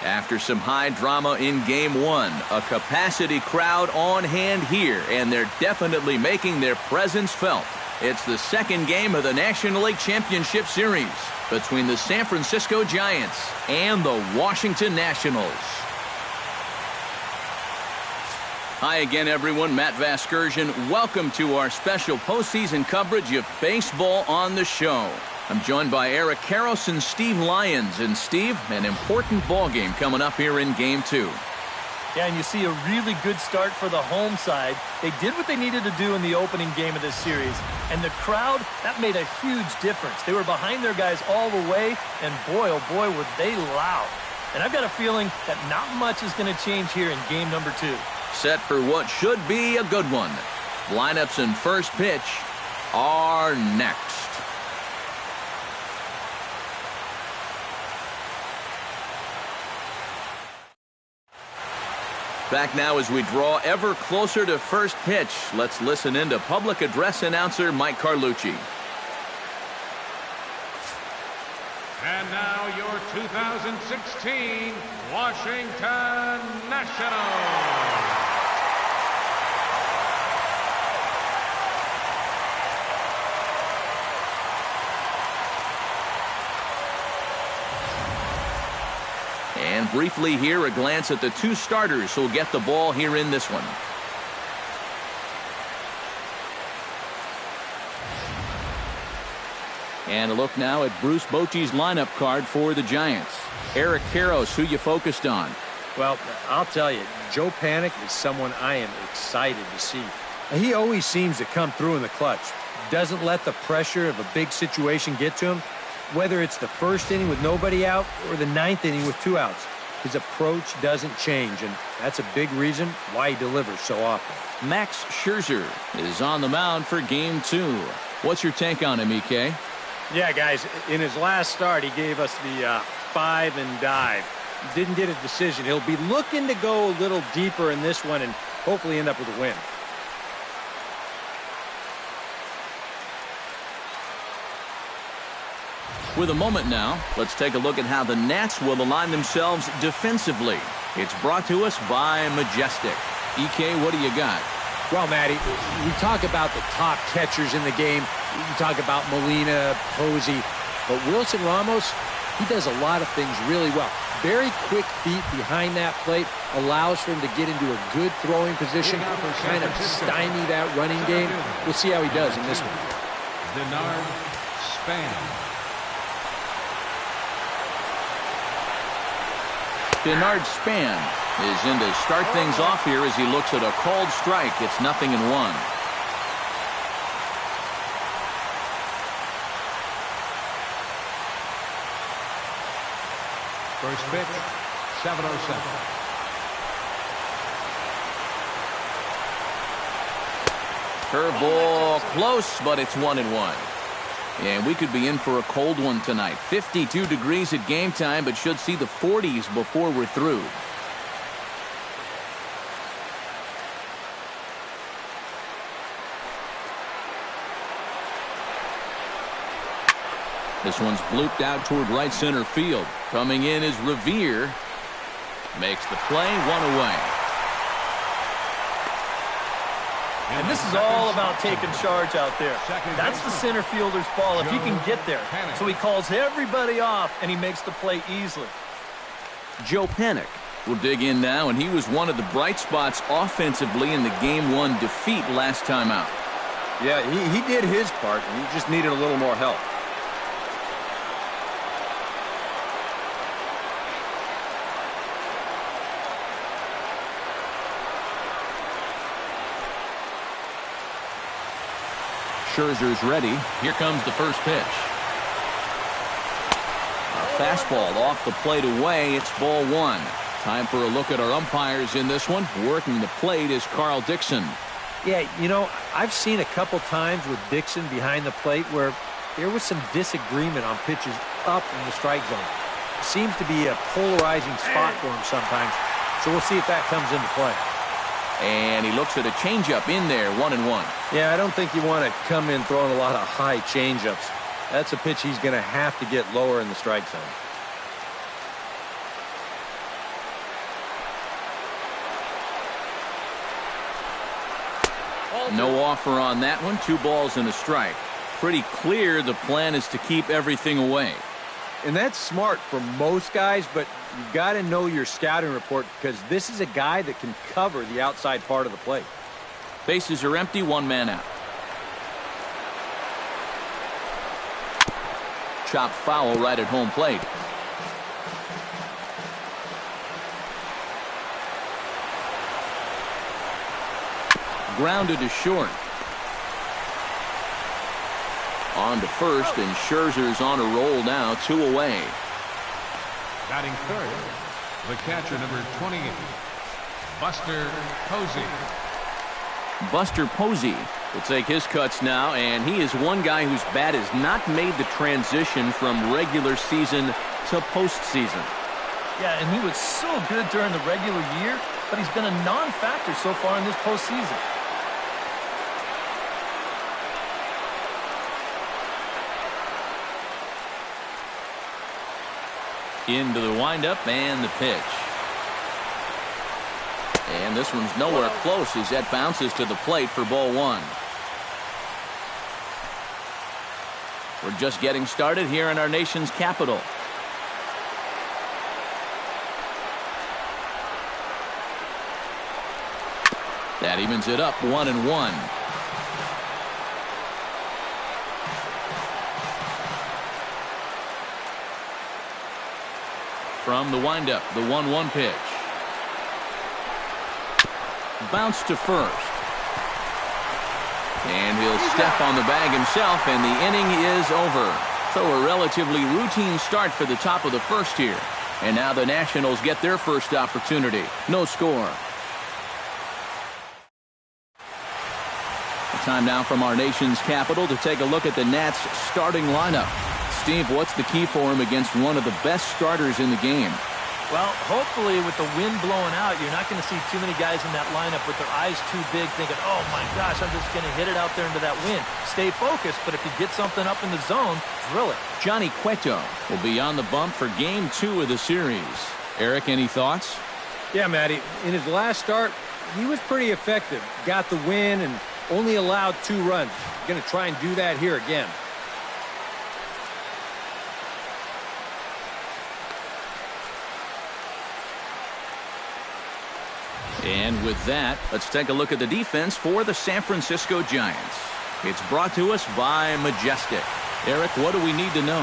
After some high drama in Game 1, a capacity crowd on hand here, and they're definitely making their presence felt. It's the second game of the National League Championship Series between the San Francisco Giants and the Washington Nationals. Hi again, everyone. Matt Vasgersian. Welcome to our special postseason coverage of baseball on the show. I'm joined by Eric Karros and Steve Lyons. And Steve, an important ball game coming up here in Game 2. Yeah, and you see a really good start for the home side. They did what they needed to do in the opening game of this series. And the crowd, that made a huge difference. They were behind their guys all the way, and boy, oh boy, were they loud. And I've got a feeling that not much is going to change here in game number 2. Set for what should be a good one. Lineups and first pitch are next. Back now as we draw ever closer to first pitch. Let's listen in to public address announcer Mike Carlucci. And now your 2016 Washington Nationals. And briefly here, a glance at the two starters who'll get the ball here in this one. And a look now at Bruce Bochy's lineup card for the Giants. Eric Karros, who you focused on? Well, I'll tell you, Joe Panik is someone I am excited to see. He always seems to come through in the clutch. Doesn't let the pressure of a big situation get to him. Whether it's the first inning with nobody out or the ninth inning with 2 outs, his approach doesn't change, and that's a big reason why he delivers so often. Max Scherzer is on the mound for Game 2. What's your take on him, EK? Yeah, guys, in his last start, he gave us the 5 and dive. Didn't get a decision. He'll be looking to go a little deeper in this one and hopefully end up with a win. With a moment now, let's take a look at how the Nats will align themselves defensively. It's brought to us by Majestic. EK, what do you got? Well, Matty, we talk about the top catchers in the game. We talk about Molina, Posey, but Wilson Ramos, he does a lot of things really well. Very quick feet behind that plate allows for him to get into a good throwing position, kind of stymie that running game. We'll see how he does in this one. Denard Span. Denard Span is in to start things off here as he looks at a called strike. It's 0-1. First pitch, 7:07. Curveball close, but it's 1-1. And we could be in for a cold one tonight. 52 degrees at game time, but should see the 40s before we're through. This one's blooped out toward right center field. Coming in is Revere. Makes the play, 1 away. And this is all about taking charge out there. That's the center fielder's ball if he can get there. So he calls everybody off, and he makes the play easily. Joe Panik will dig in now, and he was one of the bright spots offensively in the Game 1 defeat last time out. Yeah, he did his part, and he just needed a little more help. Scherzer's ready. Here comes the first pitch. A fastball off the plate away. It's ball 1. Time for a look at our umpires in this one. Working the plate is Carl Dixon. Yeah, you know, I've seen a couple times with Dixon behind the plate where there was some disagreement on pitches up in the strike zone. Seems to be a polarizing spot for him sometimes. So we'll see if that comes into play. And he looks at a changeup in there, 1-1. Yeah, I don't think you want to come in throwing a lot of high changeups. That's a pitch he's going to have to get lower in the strike zone. No offer on that one. 2 balls and a strike. Pretty clear the plan is to keep everything away. And that's smart for most guys, but you've got to know your scouting report because this is a guy that can cover the outside part of the plate. Bases are empty, 1 man out. Chopped foul right at home plate. Grounded to short. On to first, and Scherzer's on a roll now, 2 away. Batting third, the catcher, number 28, Buster Posey. Buster Posey will take his cuts now, and he is one guy whose bat has not made the transition from regular season to postseason. Yeah, and he was so good during the regular year, but he's been a non-factor so far in this postseason. Into the windup and the pitch. And this one's nowhere close as that bounces to the plate for ball 1. We're just getting started here in our nation's capital. That evens it up, 1-1. From the windup, the 1-1 pitch. Bounce to first. And he'll step on the bag himself, and the inning is over. So a relatively routine start for the top of the first here. And now the Nationals get their first opportunity. No score. Time now from our nation's capital to take a look at the Nats starting lineup. Steve, what's the key for him against one of the best starters in the game? Well, hopefully with the wind blowing out, you're not going to see too many guys in that lineup with their eyes too big thinking, oh my gosh, I'm just going to hit it out there into that wind. Stay focused, but if you get something up in the zone, drill it. Johnny Cueto will be on the bump for game 2 of the series. Eric, any thoughts? Yeah, Matty, in his last start, he was pretty effective. Got the win and only allowed 2 runs. Going to try and do that here again. And with that, let's take a look at the defense for the San Francisco Giants. It's brought to us by Majestic. Eric, what do we need to know?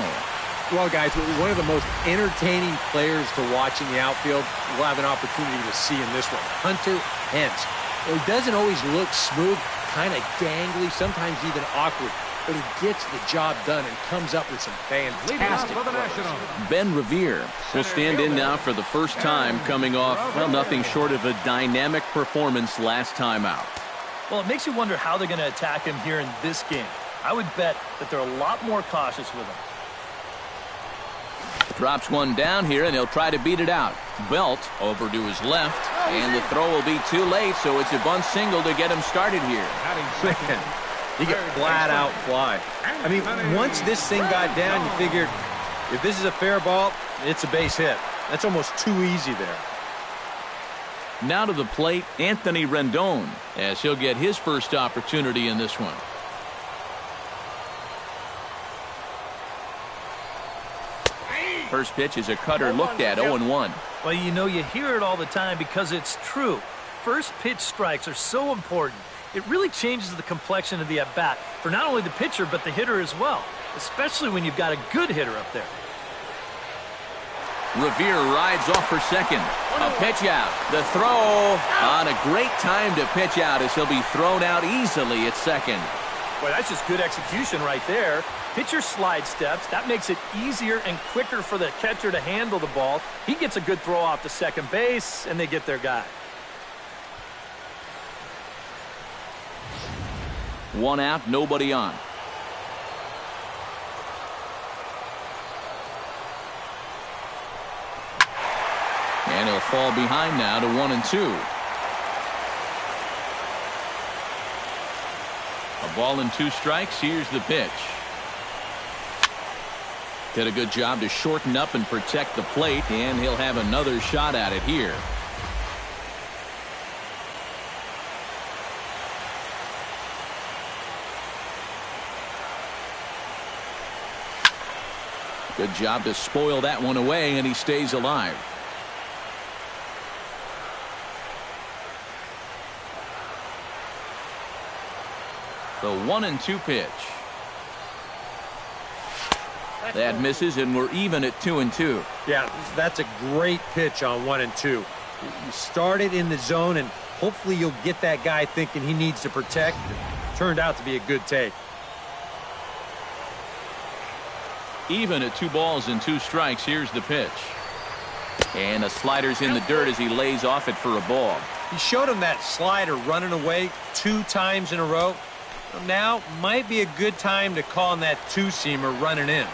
Well, guys, one of the most entertaining players to watch in the outfield, we'll have an opportunity to see in this one. Hunter Hence. Well, he doesn't always look smooth, kind of gangly, sometimes even awkward, but he gets the job done and comes up with some fantastic throws. Ben Revere will stand in now for the first time, coming off, well, nothing short of a dynamic performance last time out. Well, it makes you wonder how they're going to attack him here in this game. I would bet that they're a lot more cautious with him. Drops one down here, and he'll try to beat it out. Belt over to his left, and the throw will be too late, so it's a bunt single to get him started here. He got flat out fly. I mean, once this thing got down, you figured if this is a fair ball, it's a base hit. That's almost too easy there. Now to the plate, Anthony Rendon, as he'll get his first opportunity in this one. First pitch is a cutter looked at, 0-1. Well, you know, you hear it all the time because it's true. First pitch strikes are so important. It really changes the complexion of the at-bat for not only the pitcher but the hitter as well, especially when you've got a good hitter up there. Revere rides off for second. A pitch out. The throw on a great time to pitch out as he'll be thrown out easily at second. Boy, that's just good execution right there. Pitcher slide steps. That makes it easier and quicker for the catcher to handle the ball. He gets a good throw off to second base, and they get their guy. One out, nobody on. And he'll fall behind now to 1-2. A ball and 2 strikes. Here's the pitch. Did a good job to shorten up and protect the plate, and he'll have another shot at it here. Good job to spoil that one away, and he stays alive. The 1-2 pitch. That misses, and we're even at 2-2. Yeah, that's a great pitch on 1-2. You started in the zone, and hopefully you'll get that guy thinking he needs to protect. It turned out to be a good take. Even at 2 balls and 2 strikes. Here's the pitch. And the slider's in the dirt as he lays off it for a ball. He showed him that slider running away 2 times in a row. Now might be a good time to call him that 2-seamer running in.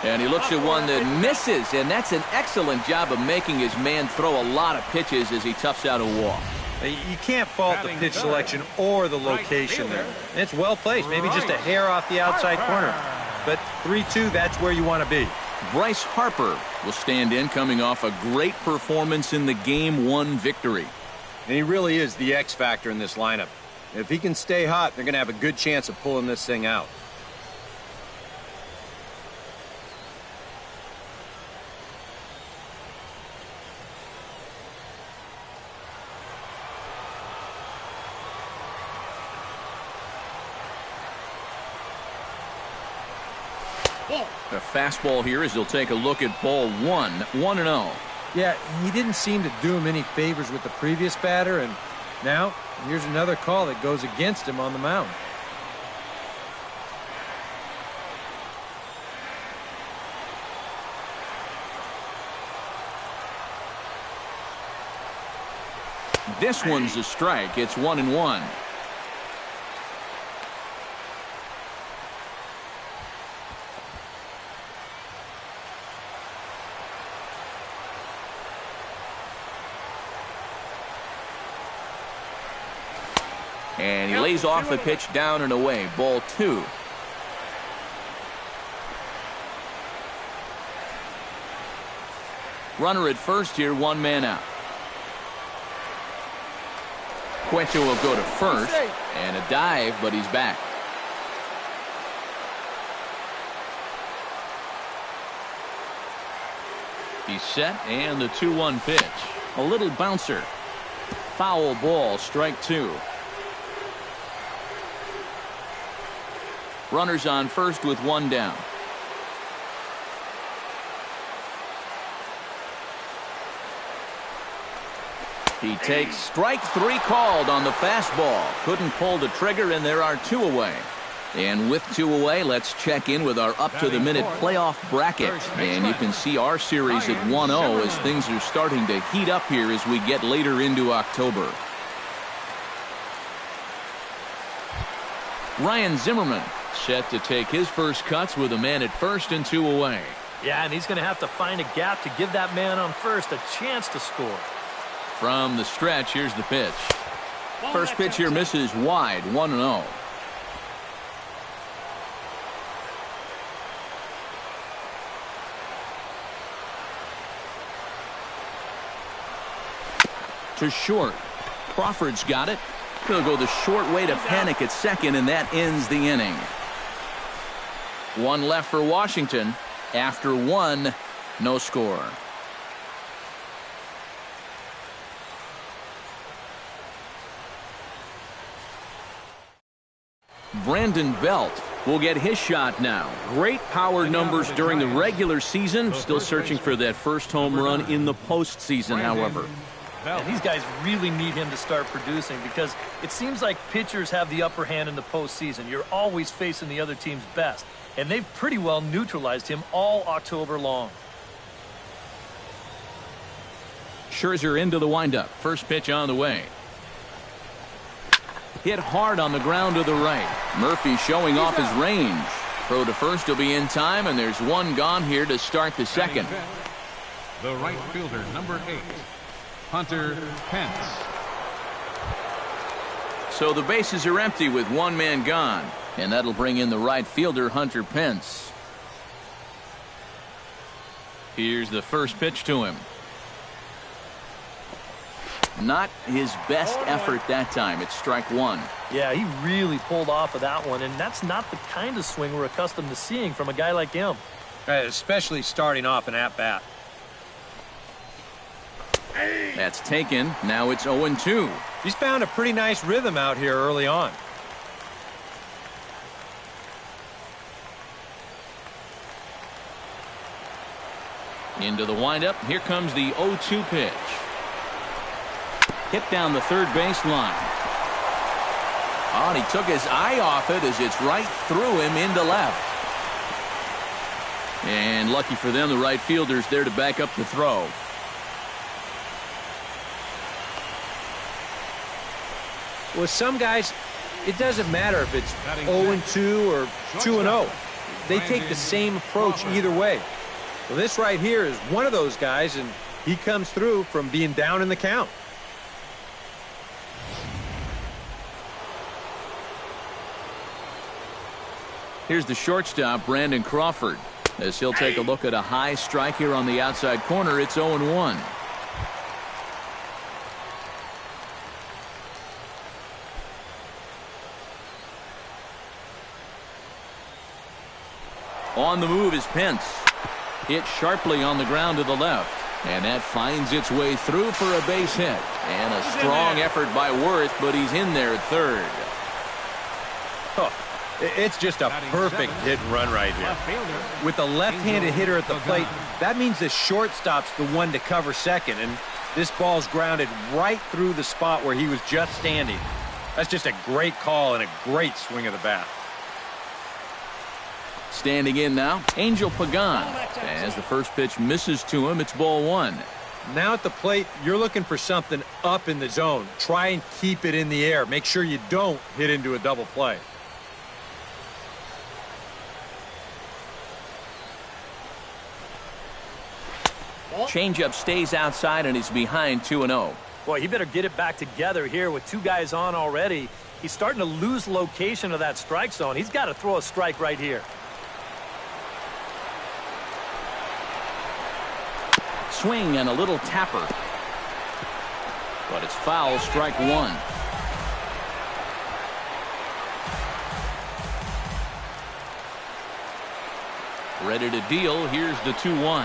And he looks at one that misses, and that's an excellent job of making his man throw a lot of pitches as he toughs out a walk. You can't fault the pitch selection or the location there. It's well placed, maybe just a hair off the outside corner. But 3-2, that's where you want to be. Bryce Harper will stand in, coming off a great performance in the Game 1 victory. And he really is the X factor in this lineup. If he can stay hot, they're going to have a good chance of pulling this thing out. A fastball here as he'll take a look at ball 1, 1-0. Yeah, he didn't seem to do him any favors with the previous batter, and now here's another call that goes against him on the mound. This one's a strike. It's 1-1. And he lays off the pitch down and away. Ball 2. Runner at first here, 1 man out. Quecho will go to first, and a dive, but he's back. He's set, and the 2-1 pitch. A little bouncer. Foul ball, strike 2. Runners on first with 1 down. He takes strike 3 called on the fastball. Couldn't pull the trigger, and there are 2 away. And with 2 away, let's check in with our up-to-the-minute playoff bracket. And you can see our series at 1-0 as things are starting to heat up here as we get later into October. Ryan Zimmerman set to take his first cuts with a man at first and 2 away. Yeah, and he's going to have to find a gap to give that man on first a chance to score. From the stretch, here's the pitch. First pitch here misses wide, 1-0. To short. Crawford's got it. He'll go the short way to Panic at second, and that ends the inning. 1 left for Washington. After 1, no score. Brandon Belt will get his shot now. Great power numbers during the regular season. Still searching for that first home run in the postseason, however. And these guys really need him to start producing because it seems like pitchers have the upper hand in the postseason. You're always facing the other team's best. And they've pretty well neutralized him all October long. Scherzer into the windup. First pitch on the way. Hit hard on the ground to the right. Murphy showing off his range. Throw to first will be in time, and there's 1 gone here to start the second. The right fielder, number 8, Hunter Pence. So the bases are empty with 1 man gone, and that'll bring in the right fielder, Hunter Pence. Here's the first pitch to him. Not his best effort that time. It's strike one. Yeah, he really pulled off of that one, and that's not the kind of swing we're accustomed to seeing from a guy like him. Especially starting off an at-bat. That's taken. Now it's 0-2. He's found a pretty nice rhythm out here early on. Into the windup. Here comes the 0-2 pitch. Hit down the third baseline. Oh, and he took his eye off it as it's right through him into left. And lucky for them, the right fielder's there to back up the throw. With some guys, it doesn't matter if it's 0-2 or 2-0. They take the same approach either way. Well, this right here is one of those guys, and he comes through from being down in the count. Here's the shortstop, Brandon Crawford, as he'll take a look at a high strike here on the outside corner. It's 0-1. On the move is Pence. Hit sharply on the ground to the left. And that finds its way through for a base hit. And a strong effort by Worth, but he's in there at third. Oh, it's just a perfect hit and run right here. With the left-handed hitter at the plate, that means the shortstop's the one to cover second. And this ball's grounded right through the spot where he was just standing. That's just a great call and a great swing of the bat. Standing in now, Angel Pagan. As the first pitch misses to him, it's ball one. Now at the plate, you're looking for something up in the zone. Try and keep it in the air. Make sure you don't hit into a double play. Changeup stays outside and he's behind 2-0. Boy, he better get it back together here with two guys on already. He's starting to lose location of that strike zone. He's got to throw a strike right here. Swing and a little tapper. But it's foul, strike one. Ready to deal. Here's the 2-1.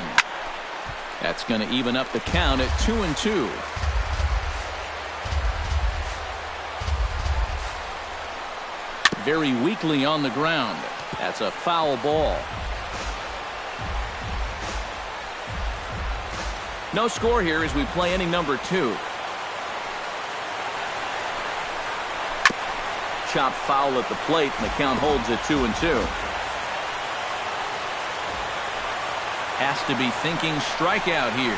That's going to even up the count at 2-2. Very weakly on the ground. That's a foul ball. No score here as we play inning number 2. Chopped foul at the plate, and the count holds at 2-2. Has to be thinking strikeout here.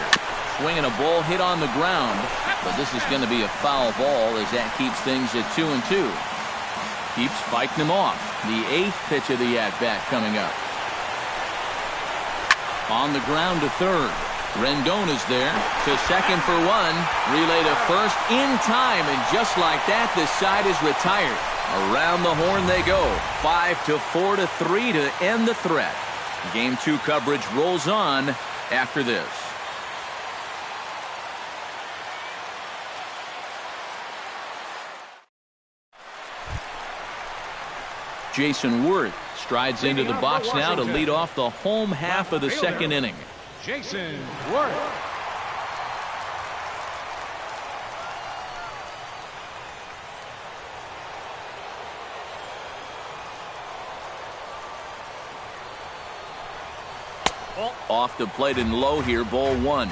Swinging a ball hit on the ground, but this is going to be a foul ball as that keeps things at 2-2. Keeps fighting him off. The 8th pitch of the at-bat coming up. On the ground to third. Rendon is there to second for one. Relay to first in time, and just like that, this side is retired. Around the horn they go. 5-4 to 3 to end the threat. Game 2 coverage rolls on after this. Jason Worth strides into the box now to lead off the home half of the second inning. Jason Worth. Off the plate and low here, ball one.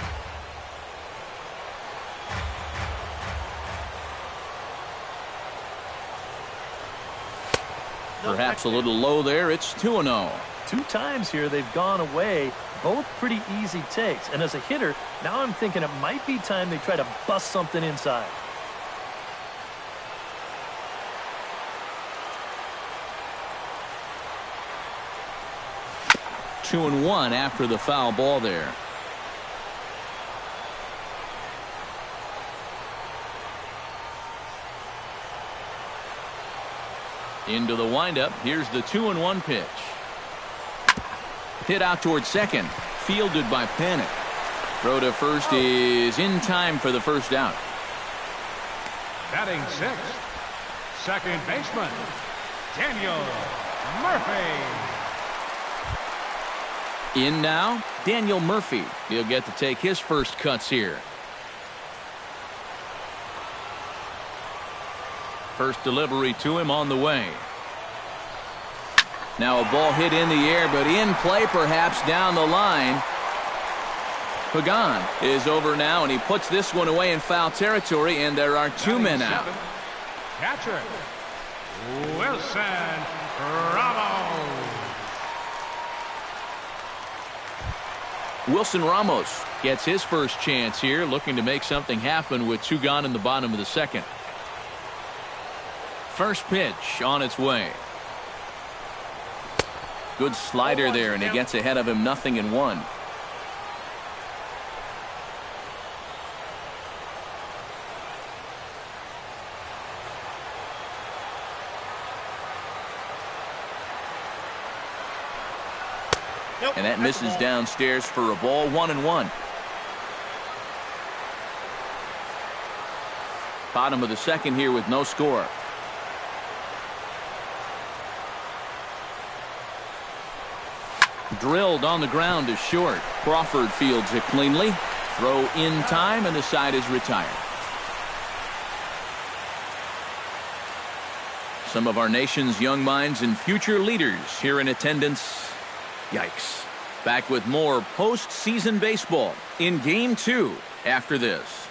Perhaps a little low there. It's 2-0. 2 times here they've gone away. Both pretty easy takes. And as a hitter, now I'm thinking it might be time they try to bust something inside. Two and one after the foul ball there. Into the windup. Here's the 2-1 pitch. Hit out towards second. Fielded by Panic. Throw to first is in time for the first out. Batting sixth, second baseman, Daniel Murphy. In now, Daniel Murphy. He'll get to take his first cuts here. First delivery to him on the way. Now a ball hit in the air, but in play perhaps down the line. Pagan is over now, and he puts this one away in foul territory, and there are two men out. Catcher, Wilson Ramos. Wilson Ramos gets his first chance here, looking to make something happen with two gone in the bottom of the second. First pitch on its way. Good slider there, and he gets ahead of him, 0-1. And that misses downstairs for a ball, 1-1. Bottom of the second here with no score. Drilled on the ground is short. Crawford fields it cleanly. Throw in time, and the side is retired. Some of our nation's young minds and future leaders here in attendance. Yikes. Back with more postseason baseball in Game 2 after this.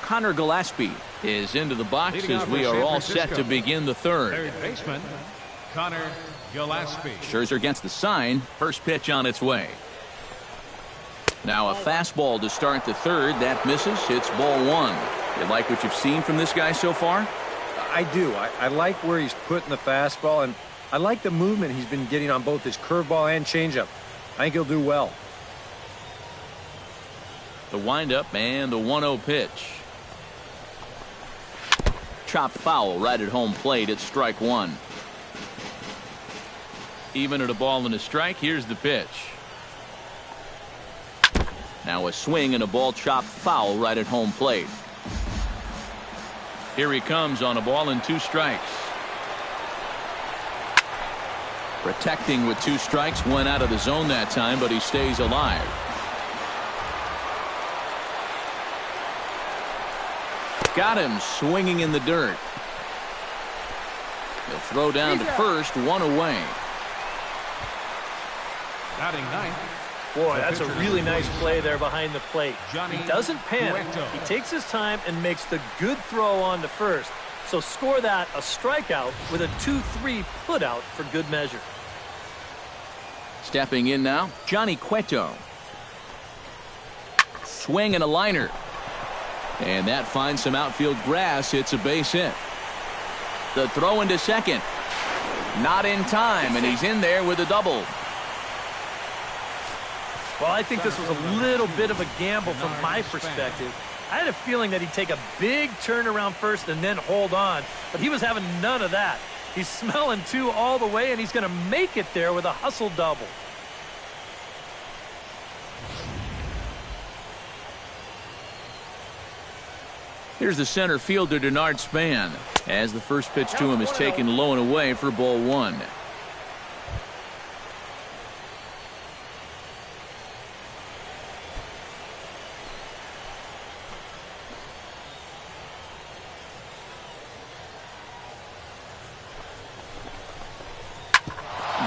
Connor Gillespie is into the box as we are all set to begin the third. Third baseman, Connor Gillespie. Scherzer gets the sign. First pitch on its way. Now a fastball to start the third. That misses. It's ball one. You like what you've seen from this guy so far? I do. I like where he's putting the fastball, and I like the movement he's been getting on both his curveball and changeup. I think he'll do well. The windup and the 1-0 pitch. Chopped foul right at home plate. It's strike one. Even at a ball and a strike, here's the pitch. Now a swing and a ball chopped foul right at home plate. Here he comes on a ball and 2 strikes. Protecting with 2 strikes, went out of the zone that time, but he stays alive. Got him swinging in the dirt. He'll throw down to first, 1 away. Batting ninth. Boy, that's a really nice play there behind the plate. He doesn't panic. He takes his time and makes the good throw on to first. So score that a strikeout with a 2-3 put out for good measure. Stepping in now, Johnny Cueto. Swing and a liner. And that finds some outfield grass. It's a base hit. The throw into second. Not in time, and he's in there with a double. Well, I think this was a little bit of a gamble from my perspective. I had a feeling that he'd take a big turn around first and then hold on, but he was having none of that. He's smelling 2 all the way, and he's going to make it there with a hustle double. Here's the center fielder, Denard Span, as the first pitch to him is taken low and away for ball one.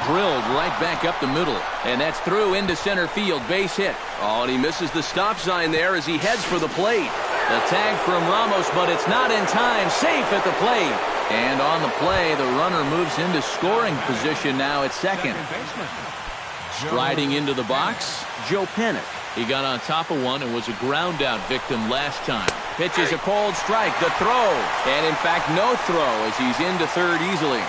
Drilled right back up the middle, and that's through into center field, base hit. Oh, and he misses the stop sign there as he heads for the plate. The tag from Ramos, but it's not in time. Safe at the plate. And on the play, the runner moves into scoring position now at second. Striding into the box, Joe Panik. He got on top of one and was a ground out victim last time. Pitches a cold strike, the throw. And in fact, no throw as he's into third easily.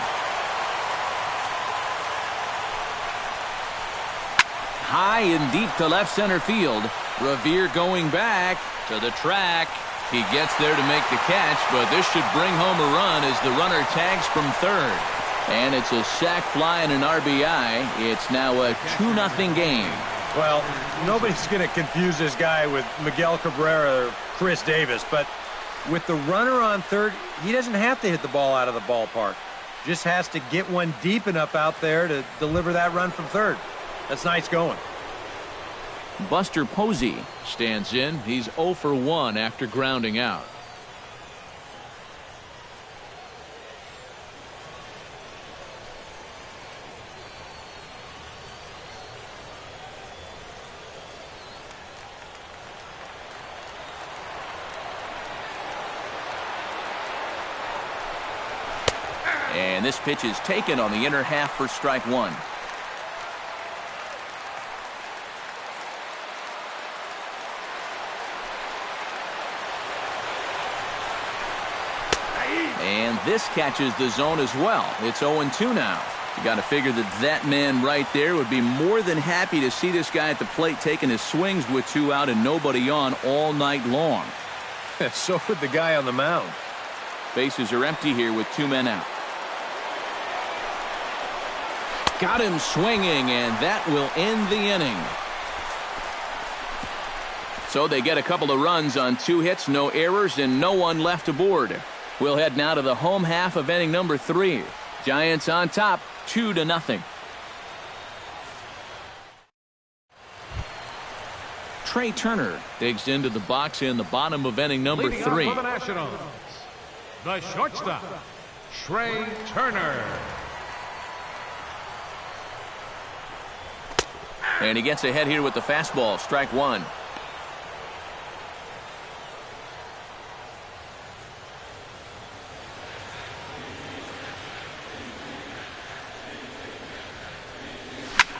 High and deep to left center field. Revere going back to the track. He gets there to make the catch, but this should bring home a run as the runner tags from third. And it's a sac fly and an RBI. It's now a 2-0 game. Well, nobody's going to confuse this guy with Miguel Cabrera or Chris Davis, but with the runner on third, he doesn't have to hit the ball out of the ballpark. Just has to get one deep enough out there to deliver that run from third. That's nice going. Buster Posey stands in. He's 0 for 1 after grounding out. And this pitch is taken on the inner half for strike one. And this catches the zone as well. It's 0-2 now. You got to figure that man right there would be more than happy to see this guy at the plate taking his swings with 2 out and nobody on all night long. So would the guy on the mound. Bases are empty here with 2 men out. Got him swinging, and that will end the inning. So they get a couple of runs on 2 hits, no errors, and no one left aboard. We'll head now to the home half of inning number 3. Giants on top, 2-0. Trey Turner digs into the box in the bottom of inning number 3. For the Nationals, the shortstop, Trey Turner. And he gets ahead here with the fastball, strike one.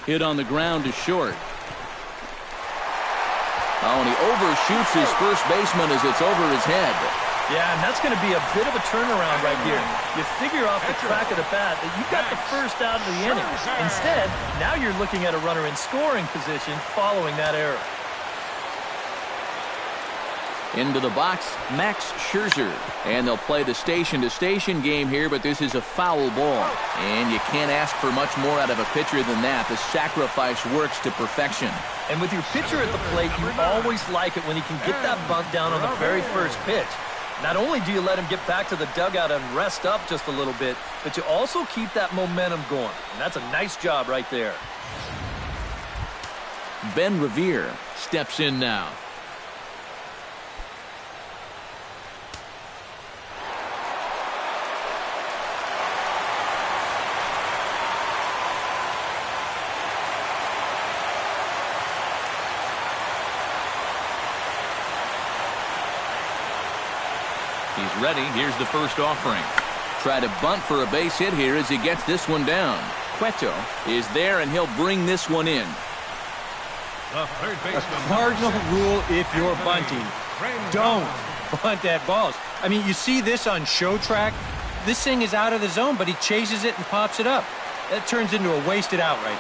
Hit on the ground to short. Oh, and he overshoots his first baseman as it's over his head. Yeah, and that's going to be a bit of a turnaround right here. You figure off the crack of the bat that you got the first out of the inning. Instead, now you're looking at a runner in scoring position following that error. Into the box, Max Scherzer. And they'll play the station-to-station game here, but this is a foul ball. And you can't ask for much more out of a pitcher than that. The sacrifice works to perfection. And with your pitcher at the plate, you always like it when he can get that bunt down on the very first pitch. Not only do you let him get back to the dugout and rest up just a little bit, but you also keep that momentum going. And that's a nice job right there. Ben Revere steps in now. He's ready. Here's the first offering. Try to bunt for a base hit here as he gets this one down. Cueto is there, and he'll bring this one in. The third baseman. A cardinal rule if you're bunting. Don't bunt at balls. I mean, you see this on show track. This thing is out of the zone, but he chases it and pops it up. That turns into a wasted out right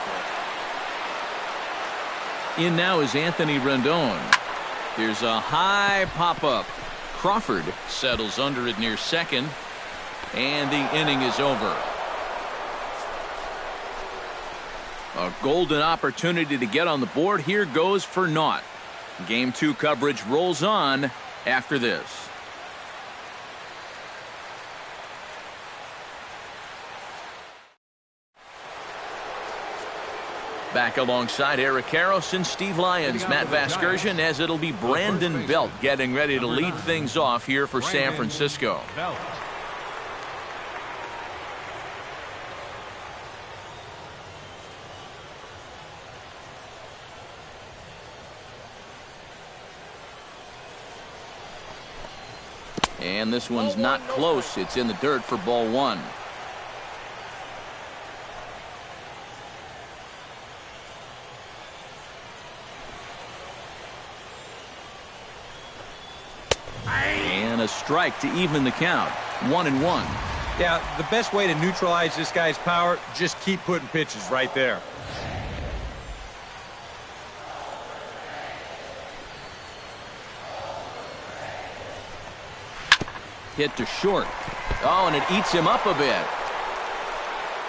there. In now is Anthony Rendon. There's a high pop-up. Crawford settles under it near second, and the inning is over. A golden opportunity to get on the board here goes for naught. Game 2 coverage rolls on after this. Back alongside Eric Karros and Steve Lyons, Matt Vasgersian, as it'll be Brandon Belt getting ready to lead things off here for San Francisco. And this one's not close. It's in the dirt for ball one. And a strike to even the count. 1-1. Yeah, the best way to neutralize this guy's power, just keep putting pitches right there. Hit to short. Oh, and it eats him up a bit.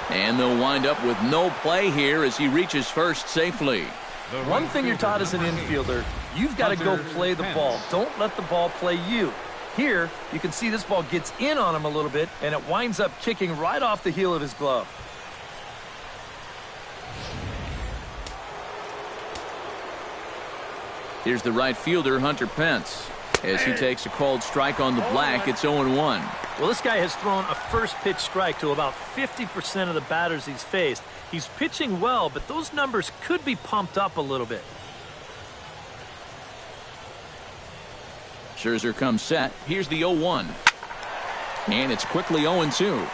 And they'll wind up with no play here as he reaches first safely. One thing you're taught as an infielder, you've got to go play the ball. Don't let the ball play you. Here, you can see this ball gets in on him a little bit, and it winds up kicking right off the heel of his glove. Here's the right fielder, Hunter Pence. As he takes a called strike on the black, it's 0-1. Well, this guy has thrown a first pitch strike to about 50% of the batters he's faced. He's pitching well, but those numbers could be pumped up a little bit. Scherzer comes set. Here's the 0-1. And it's quickly 0-2.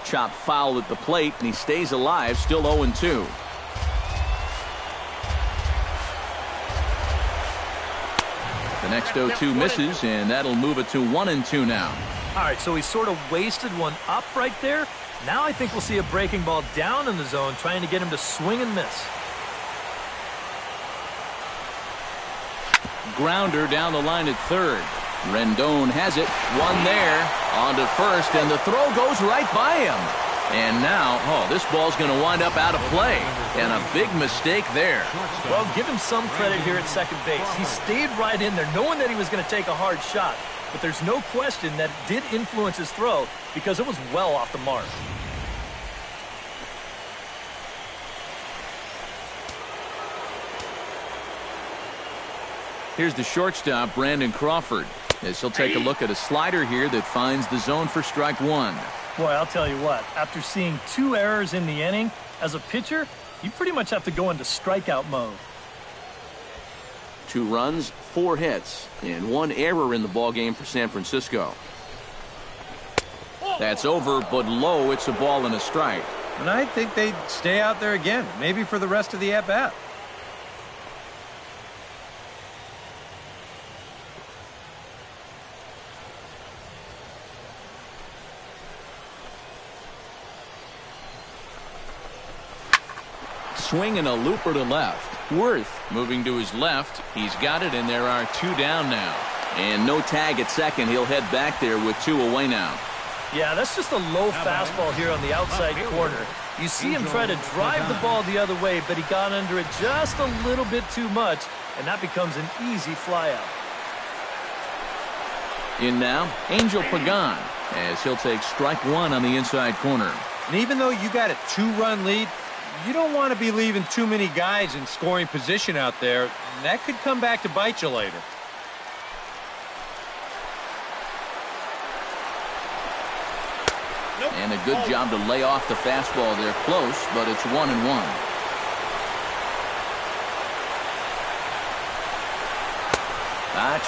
Chop foul at the plate, and he stays alive, still 0-2. The next 0-2 misses, and that'll move it to 1-2 now. All right, so he sort of wasted one up right there. Now I think we'll see a breaking ball down in the zone, trying to get him to swing and miss. Grounder down the line at third. Rendon has it. One there. On to first, and the throw goes right by him. And now, this ball's going to wind up out of play. And a big mistake there. Well, give him some credit here at second base. He stayed right in there, knowing that he was going to take a hard shot. But there's no question that it did influence his throw because it was well off the mark. Here's the shortstop, Brandon Crawford, as he'll take a look at a slider here that finds the zone for strike one. Boy, I'll tell you what, after seeing 2 errors in the inning, as a pitcher, you pretty much have to go into strikeout mode. 2 runs, 4 hits, and 1 error in the ballgame for San Francisco. That's over, but low. It's a ball and a strike. And I think they'd stay out there again, maybe for the rest of the at-bat. Swing and a looper to left. Worth moving to his left. He's got it, and there are 2 down now. And no tag at second. He'll head back there with 2 away now. Yeah, that's just a low fastball here on the outside corner. You see him try to drive the ball the other way, but he got under it just a little bit too much, and that becomes an easy flyout. In now, Angel Pagan, as he'll take strike 1 on the inside corner. And even though you got a 2-run lead, you don't want to be leaving too many guys in scoring position out there. That could come back to bite you later. And a good job to lay off the fastball there close, but it's 1-1.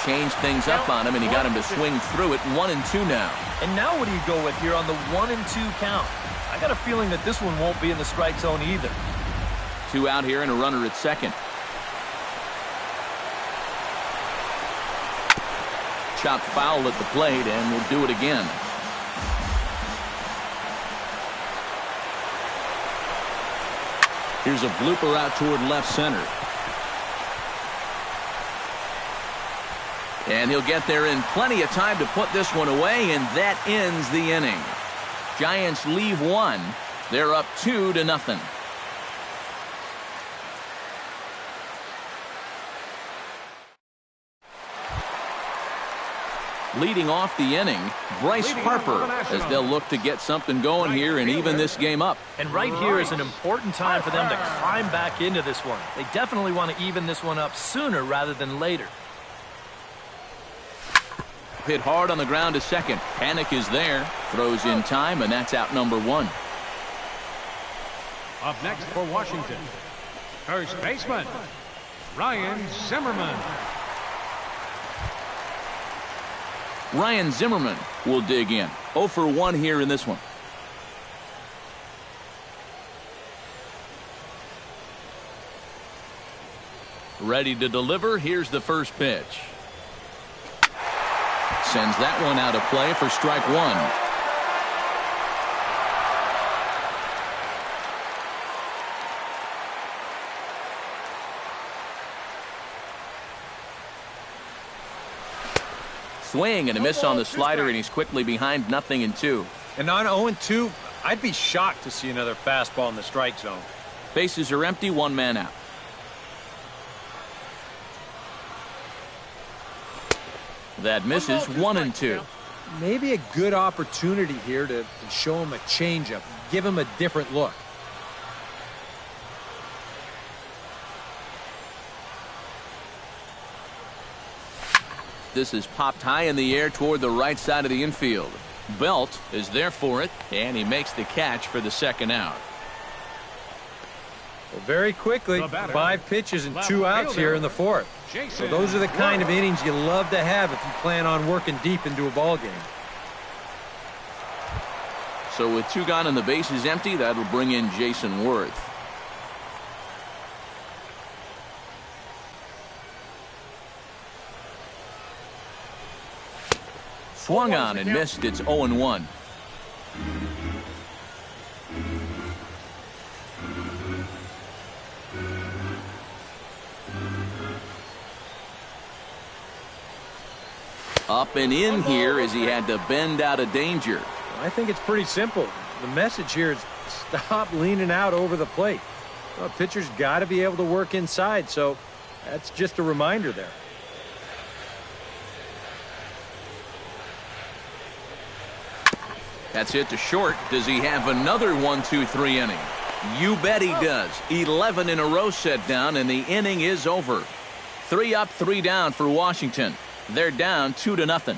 Changed things up on him, and he got him to swing through it. 1-2 now. And now what do you go with here on the 1-2 count? I got a feeling that this one won't be in the strike zone either. 2 out here and a runner at second. Chopped foul at the plate, and we'll do it again. Here's a blooper out toward left center. And he'll get there in plenty of time to put this one away, and that ends the inning. Giants leave 1. They're up 2-0. Leading off the inning, Bryce Harper, as they'll look to get something going here and even this game up. And right here is an important time for them to climb back into this one. They definitely want to even this one up sooner rather than later. Hit hard on the ground to second. Panic is there. Throws in time, and that's out number 1. Up next for Washington, first baseman, Ryan Zimmerman. Ryan Zimmerman will dig in. 0 for 1 here in this one. Ready to deliver. Here's the first pitch. Sends that one out of play for strike 1. Swing and a miss on the slider, and he's quickly behind 0-2. And on 0-2, I'd be shocked to see another fastball in the strike zone. Bases are empty, one man out. That misses, 1-2. Maybe a good opportunity here to show him a changeup, give him a different look. This is popped high in the air toward the right side of the infield. Belt is there for it, and he makes the catch for the second out. Well, very quickly, 5 pitches and 2 outs here in the fourth. So those are the kind of innings you love to have if you plan on working deep into a ball game. So with 2 gone and the bases empty, that'll bring in Jason Worth. Swung on and missed. It's 0-1. Up and in here as he had to bend out of danger. I think it's pretty simple. The message here is stop leaning out over the plate. Well, pitcher's got to be able to work inside, so that's just a reminder there. That's hit to short. Does he have another 1-2-3 inning? You bet he does. 11 in a row set down, and the inning is over. 3 up, 3 down for Washington. They're down 2-0.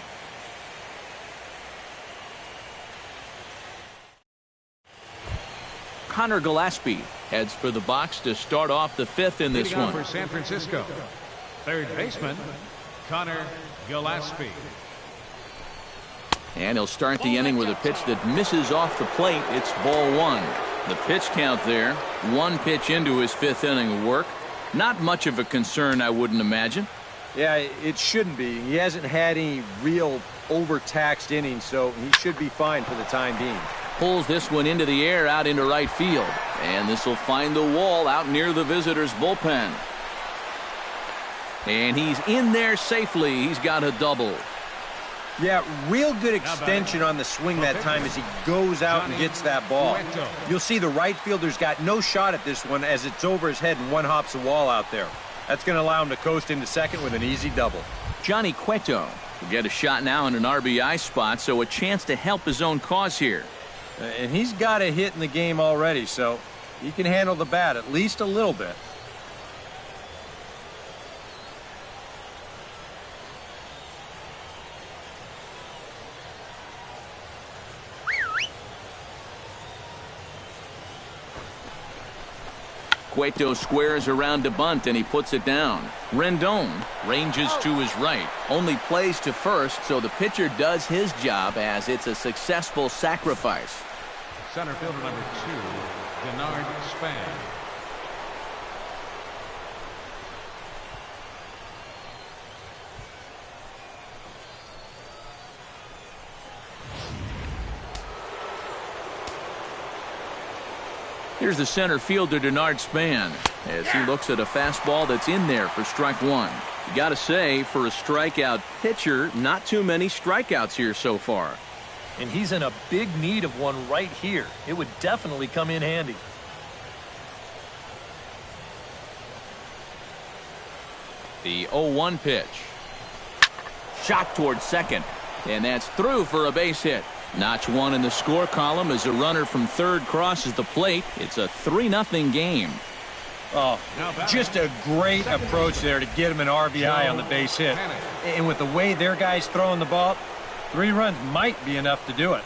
Connor Gillespie heads for the box to start off the 5th in this one. For San Francisco, third baseman, Connor Gillespie. And he'll start the inning with a pitch that misses off the plate. It's ball 1. The pitch count there. 1 pitch into his 5th inning of work. Not much of a concern, I wouldn't imagine. Yeah, it shouldn't be. He hasn't had any real overtaxed innings, so he should be fine for the time being. Pulls this one into the air out into right field. And this will find the wall out near the visitors' bullpen. And he's in there safely. He's got a double. Yeah, real good extension on the swing that time as he goes out and gets that ball. You'll see the right fielder's got no shot at this one as it's over his head and one hops the wall out there. That's going to allow him to coast into second with an easy double. Johnny Cueto will get a shot now in an RBI spot, so a chance to help his own cause here. And he's got a hit in the game already, so he can handle the bat at least a little bit. Cueto squares around to bunt, and he puts it down. Rendon ranges to his right. Only plays to first, so the pitcher does his job as it's a successful sacrifice. Center fielder number 2, Denard Span. Here's the center fielder, Denard Span, as he looks at a fastball that's in there for strike 1. You got to say, for a strikeout pitcher, not too many strikeouts here so far. And he's in a big need of one right here. It would definitely come in handy. The 0-1 pitch. Shot towards second. And that's through for a base hit. Notch 1 in the score column as a runner from third crosses the plate. It's a 3-0 game. Oh, just a great approach there to get him an RBI on the base hit. And with the way their guy's throwing the ball, 3 runs might be enough to do it.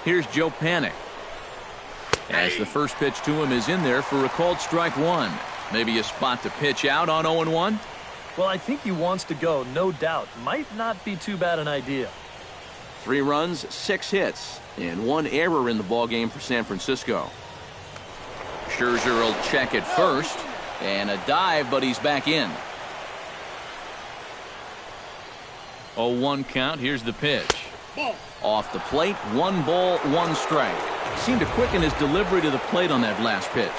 Here's Joe Panik, as the first pitch to him is in there for a called strike 1. Maybe a spot to pitch out on 0-1. Well, I think he wants to go, no doubt. Might not be too bad an idea. 3 runs, 6 hits, and 1 error in the ballgame for San Francisco. Scherzer will check it first, and a dive, but he's back in. 0-1 count. Here's the pitch. Off the plate, 1 ball, 1 strike. Seemed to quicken his delivery to the plate on that last pitch.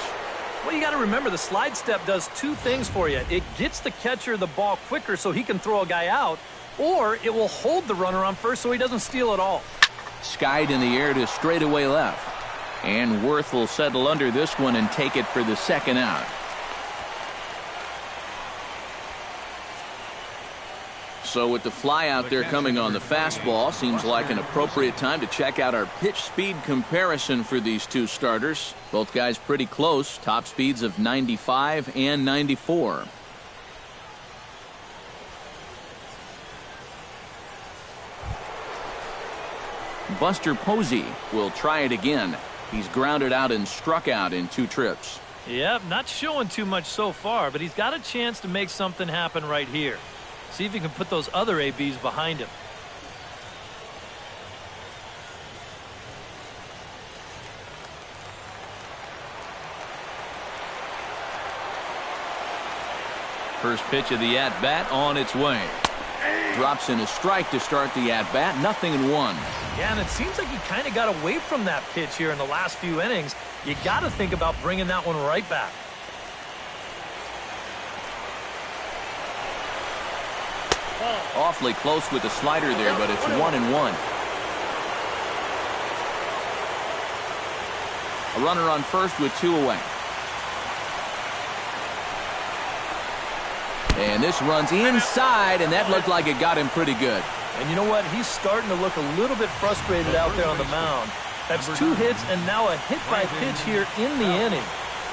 Well, you got to remember the slide step does two things for you. It gets the catcher the ball quicker so he can throw a guy out, or it will hold the runner on first so he doesn't steal it all. Skied in the air to straightaway left. And Worth will settle under this one and take it for the second out. So with the fly out there coming on the fastball, seems like an appropriate time to check out our pitch speed comparison for these two starters. Both guys pretty close, top speeds of 95 and 94. Buster Posey will try it again. He's grounded out and struck out in 2 trips. Yep, not showing too much so far, but he's got a chance to make something happen right here. See if he can put those other ABs behind him. First pitch of the at-bat on its way. Drops in a strike to start the at-bat. 0-1. Yeah, and it seems like he kind of got away from that pitch here in the last few innings. You got to think about bringing that one right back. Awfully close with the slider there, but it's 1-1. A runner on first with 2 away. And this runs inside, and that looked like it got him pretty good. And you know what? He's starting to look a little bit frustrated out there on the mound. That's 2 hits and now a hit by pitch here in the inning.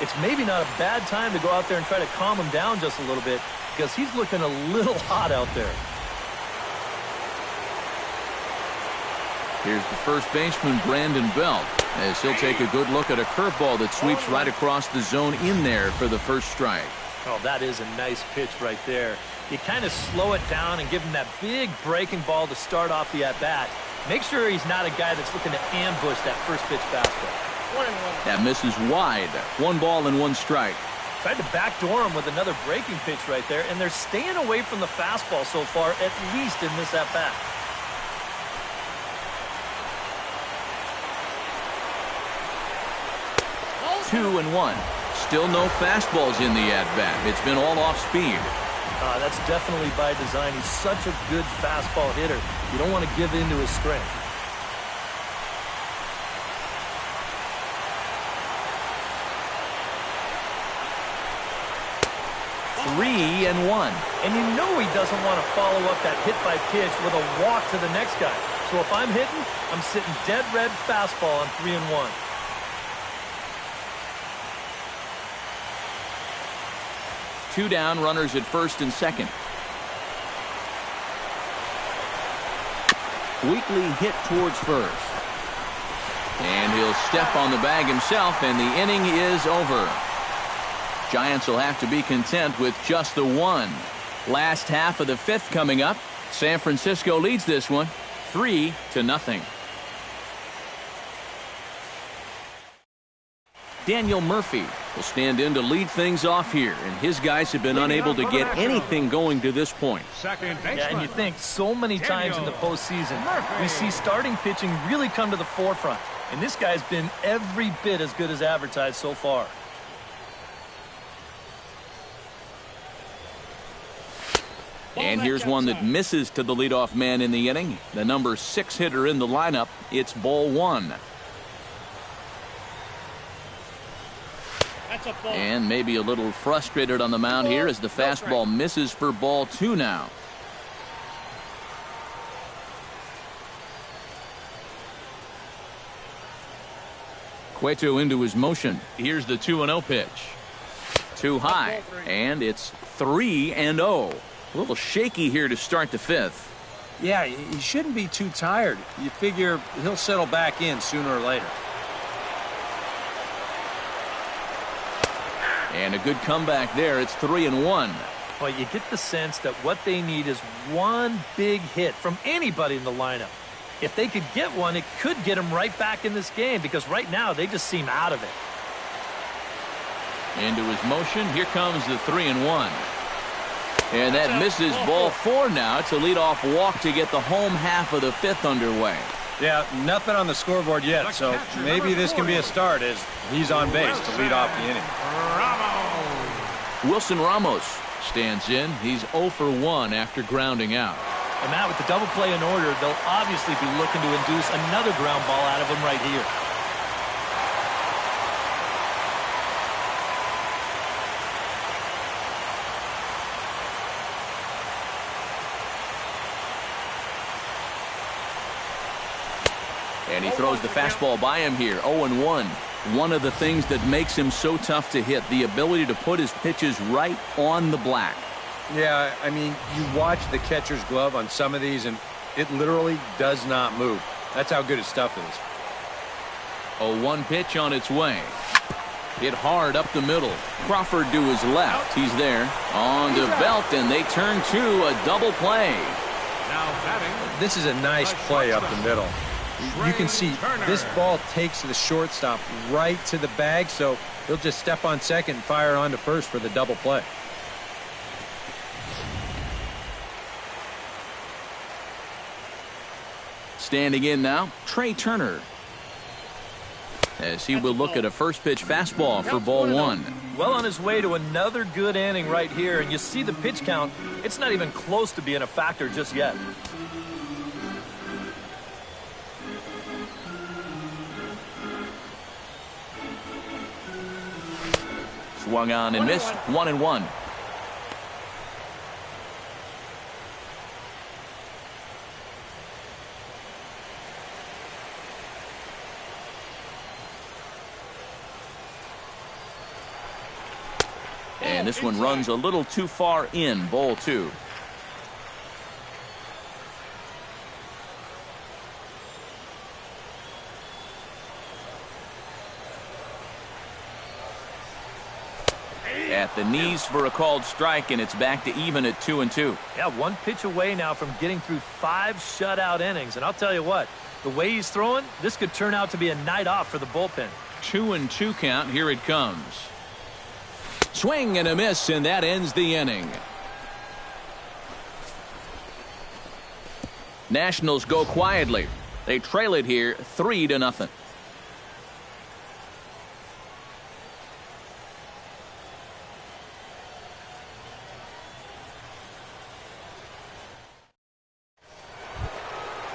It's maybe not a bad time to go out there and try to calm him down just a little bit because he's looking a little hot out there. Here's the first baseman, Brandon Belt, as he'll take a good look at a curveball that sweeps right across the zone in there for the first strike. Oh, that is a nice pitch right there. You kind of slow it down and give him that big breaking ball to start off the at-bat. Make sure he's not a guy that's looking to ambush that first pitch fastball. That misses wide. 1 ball and 1 strike. Tried to backdoor him with another breaking pitch right there, and they're staying away from the fastball so far, at least in this at-bat. Two and 1. Still no fastballs in the at-bat. It's been all off speed. That's definitely by design. He's such a good fastball hitter. You don't want to give in to his strength. Three and 1. And you know he doesn't want to follow up that hit by pitch with a walk to the next guy. So if I'm hitting, I'm sitting dead red fastball on 3 and 1. Two down, runners at first and second. Weakly hit towards first. And he'll step on the bag himself, and the inning is over. Giants will have to be content with just the 1. Last half of the 5th coming up. San Francisco leads this one 3-0. Daniel Murphy will stand in to lead things off here, and his guys have been unable to get anything going to this point. Yeah, and you think so many times in the postseason, we see starting pitching really come to the forefront, and this guy's been every bit as good as advertised so far. And here's one that misses to the leadoff man in the inning, the number 6 hitter in the lineup. It's ball 1. And maybe a little frustrated on the mound here as the fastball misses for ball 2 now. Cueto into his motion. Here's the 2-0 pitch. Too high, and it's 3-0. A little shaky here to start the 5th. Yeah, he shouldn't be too tired. You figure he'll settle back in sooner or later. And a good comeback there. It's 3-1. Well, you get the sense that what they need is one big hit from anybody in the lineup. If they could get one, it could get them right back in this game because right now they just seem out of it. Into his motion. Here comes the 3-1. And that misses ball 4 now. It's a leadoff walk to get the home half of the 5th underway. Yeah, nothing on the scoreboard yet, so maybe this can be a start as he's on base to lead off the inning. Wilson Ramos stands in. He's 0 for 1 after grounding out. And Matt, with the double play in order, they'll obviously be looking to induce another ground ball out of him right here. And he throws the fastball by him here, 0-1. One of the things that makes him so tough to hit, the ability to put his pitches right on the black. Yeah, I mean, you watch the catcher's glove on some of these, and it literally does not move. That's how good his stuff is. 0-1 pitch on its way. Hit hard up the middle. Crawford to his left. He's there. On to Belt, and they turn to a double play. Now batting. This is a nice play up the middle. You can see this ball takes the shortstop right to the bag, so he'll just step on second and fire on to first for the double play. Standing in now, Trey Turner, as he will look at a first pitch fastball for ball 1. Well on his way to another good inning right here, and you see the pitch count. It's not even close to being a factor just yet. Swung on and missed, 1-1. And this one runs a little too far in, ball 2. At the knees for a called strike, and it's back to even at 2-2. Yeah, one pitch away now from getting through 5 shutout innings. And I'll tell you what, the way he's throwing, this could turn out to be a night off for the bullpen. 2-2 count. Here it comes. Swing and a miss, and that ends the inning. Nationals go quietly. They trail it here 3-0.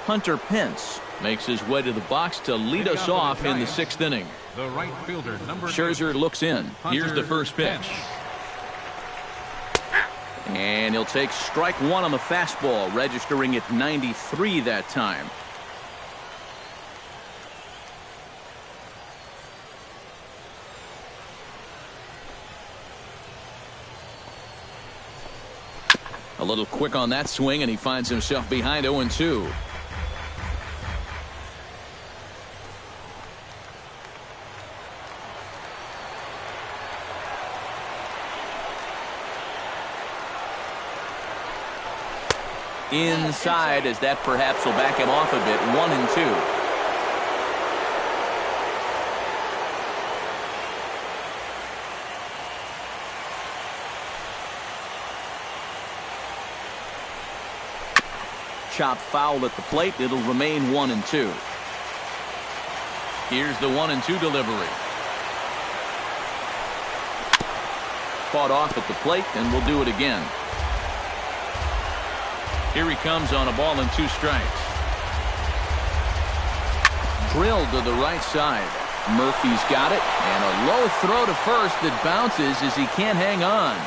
Hunter Pence makes his way to the box to lead us off in the 6th inning. The right fielder, number Scherzer looks in. Here's the first pitch. And he'll take strike 1 on the fastball, registering at 93 that time. A little quick on that swing, and he finds himself behind 0-2. Inside, as that perhaps will back him off a bit. 1-2. Chopped foul at the plate. It'll remain 1-2. Here's the 1-2 delivery. Fought off at the plate, and we'll do it again. Here he comes on a ball and 2 strikes. Drilled to the right side. Murphy's got it, and a low throw to first that bounces as he can't hang on.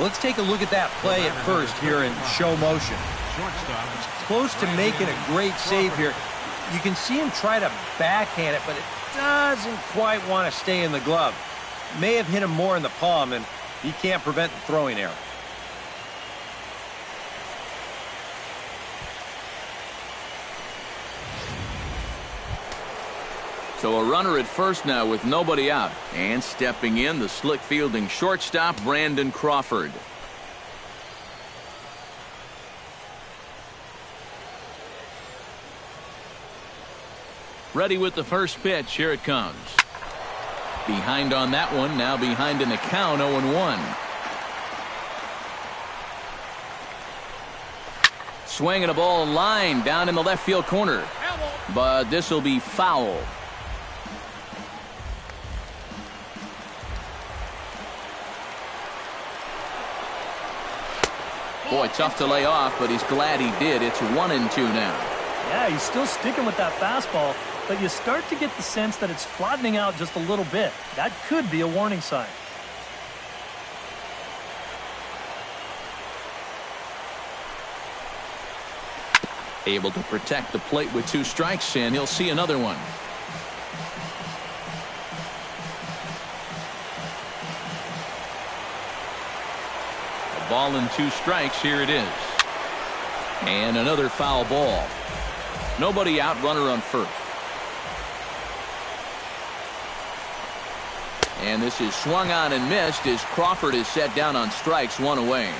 Let's take a look at that play at first here in show motion. Close to making a great save here. You can see him try to backhand it, but it doesn't quite want to stay in the glove. May have hit him more in the palm, and he can't prevent the throwing error. So a runner at first now with nobody out. And stepping in, the slick fielding shortstop, Brandon Crawford. Ready with the first pitch. Here it comes. Behind on that one. Now behind in the count, 0-1. swinging a ball line down in the left field corner. But this will be foul. Boy, tough to lay off, but he's glad he did. It's 1-2 now. Yeah, he's still sticking with that fastball, but you start to get the sense that it's flattening out just a little bit. That could be a warning sign. Able to protect the plate with 2 strikes, and he'll see another one. A ball and 2 strikes. Here it is. And another foul ball. Nobody out, runner on first. And this is swung on and missed as Crawford is set down on strikes, 1 away.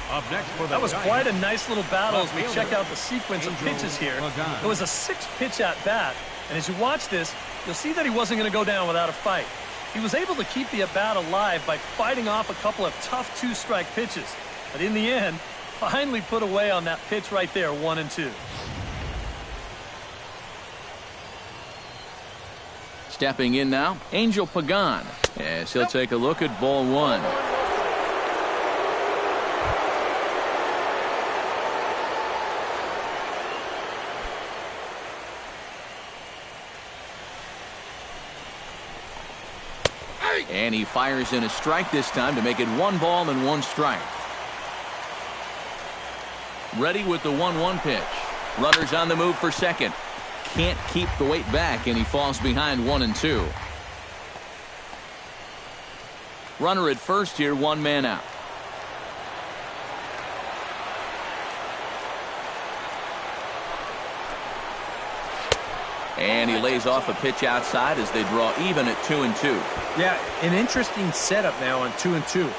Up next for the That was Giants, quite a nice little battle as we left check fielder, out the sequence of Angel pitches here. Pagan. It was a 6-pitch at bat, and as you watch this, you'll see that he wasn't going to go down without a fight. He was able to keep the at-bat alive by fighting off a couple of tough 2-strike pitches. But in the end, finally put away on that pitch right there, 1-2. Stepping in now, Angel Pagan, as he'll take a look at ball 1. And he fires in a strike this time to make it 1 ball and 1 strike. Ready with the 1-1 pitch. Runners on the move for second. Can't keep the weight back, and he falls behind 1-2. Runner at first here, 1 man out. And he lays off a pitch outside as they draw even at 2-2. Yeah, an interesting setup now on 2-2.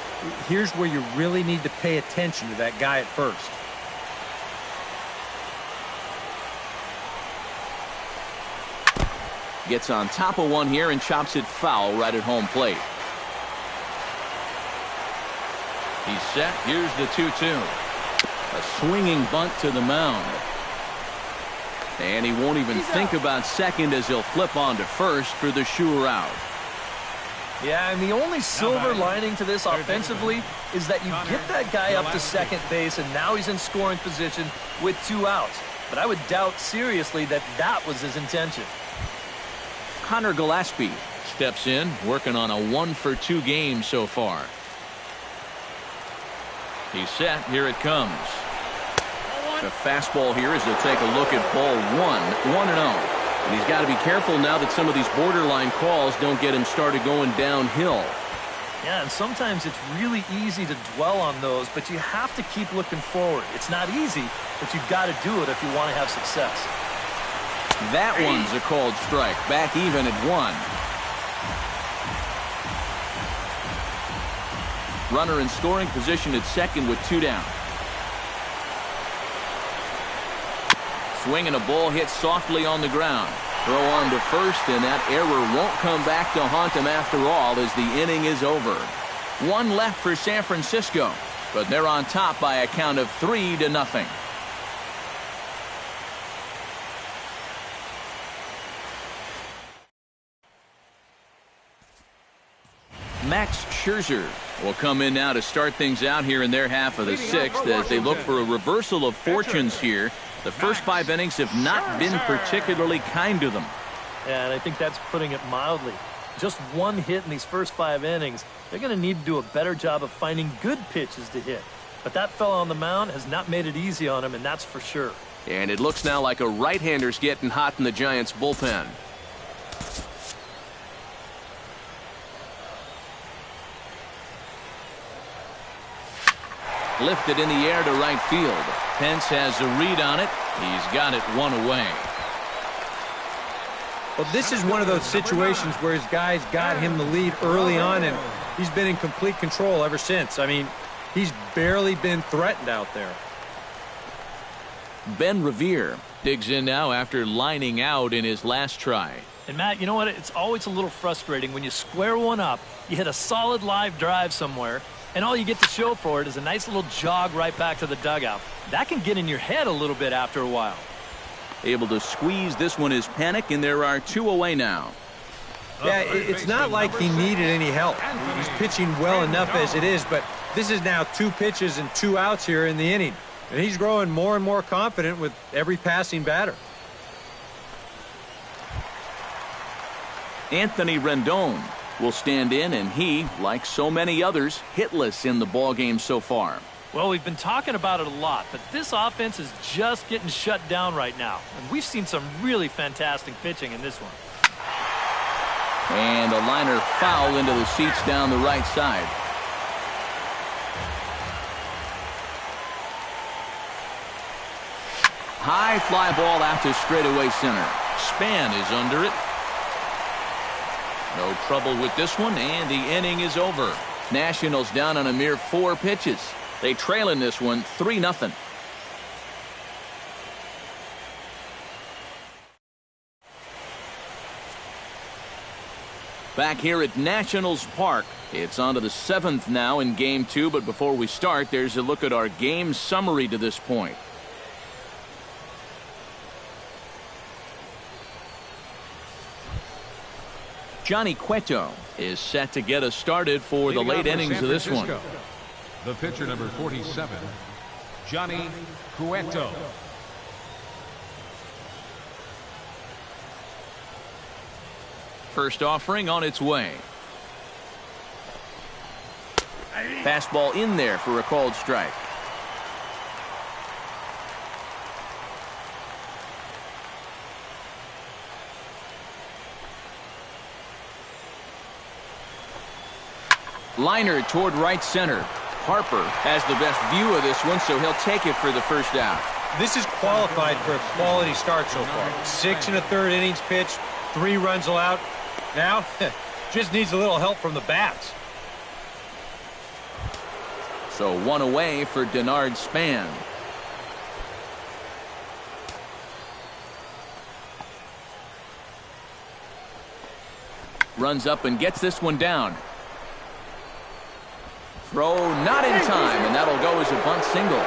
Here's where you really need to pay attention to that guy at first. Gets on top of one here and chops it foul right at home plate. He's set. Here's the 2-2. A swinging bunt to the mound. And he won't even think about second as he'll flip on to first for the sure out. Yeah, and the only silver lining to this offensively is that you get that guy up to second base, and now he's in scoring position with 2 outs. But I would doubt seriously that that was his intention. Connor Gillespie steps in, working on a 1-for-2 game so far. He's set. Here it comes. The fastball here as he'll take a look at ball 1, 1-0. And he's got to be careful now that some of these borderline calls don't get him started going downhill. Yeah, and sometimes it's really easy to dwell on those, but you have to keep looking forward. It's not easy, but you've got to do it if you want to have success. That one's a called strike. Back even at 1. Runner in scoring position at second with 2 down. Swinging a ball hit softly on the ground. Throw on to first, and that error won't come back to haunt him after all as the inning is over. 1 left for San Francisco, but they're on top by a count of 3-0. Max Scherzer will come in now to start things out here in their half of the 6th as they look for a reversal of fortunes here. The first 5 innings have not been particularly kind to them. Yeah, and I think that's putting it mildly. Just 1 hit in these first 5 innings. They're going to need to do a better job of finding good pitches to hit. But that fella on the mound has not made it easy on him, and that's for sure. And it looks now like a right-hander's getting hot in the Giants' bullpen. Lifted in the air to right field. Pence has a read on it. He's got it 1 away. Well, this is one of those situations where his guys got him the lead early on, and he's been in complete control ever since. I mean, he's barely been threatened out there. Ben Revere digs in now after lining out in his last try. And Matt, you know what? It's always a little frustrating when you square one up, you hit a solid live drive somewhere, And all you get to show for it is a nice little jog right back to the dugout. That can get in your head a little bit after a while. Able to squeeze this one is Panic, and there are 2 away now. Yeah, it's not like he needed any help. He's pitching well enough as it is, but this is now 2 pitches and 2 outs here in the inning. And he's growing more and more confident with every passing batter. Anthony Rendon will stand in, and he, like so many others, hitless in the ballgame so far. Well, we've been talking about it a lot, but this offense is just getting shut down right now. And we've seen some really fantastic pitching in this one. And a liner foul into the seats down the right side. High fly ball out to straightaway center. Span is under it. No trouble with this one, and the inning is over. Nationals down on a mere 4 pitches. They trail in this one 3-0. Back here at Nationals Park, it's on to the 7th now in Game 2, but before we start, there's a look at our game summary to this point. Johnny Cueto is set to get us started for the late innings of this one. The pitcher, number 47, Johnny Cueto. First offering on its way. Fastball in there for a called strike. Liner toward right center. Harper has the best view of this one, so he'll take it for the first out. This is qualified for a quality start so far. 6 1/3 innings pitched, 3 runs allowed. Now, just needs a little help from the bats. So 1 away for Denard Span. Runs up and gets this one down. Throw not in time, and that'll go as a bunt single.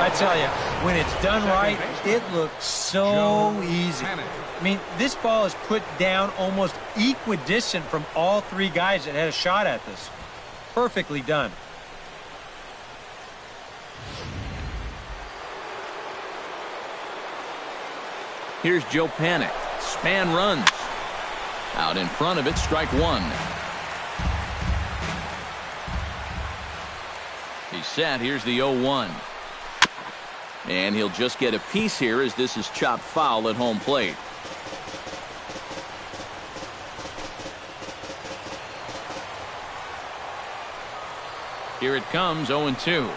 I tell you, when it's done right, it looks so easy. I mean, this ball is put down almost equidistant from all 3 guys that had a shot at this. Perfectly done. Here's Joe Panic. Span runs. Out in front of it, strike 1. He's set. Here's the 0-1. And he'll just get a piece here as this is chopped foul at home plate. Here it comes, 0-2.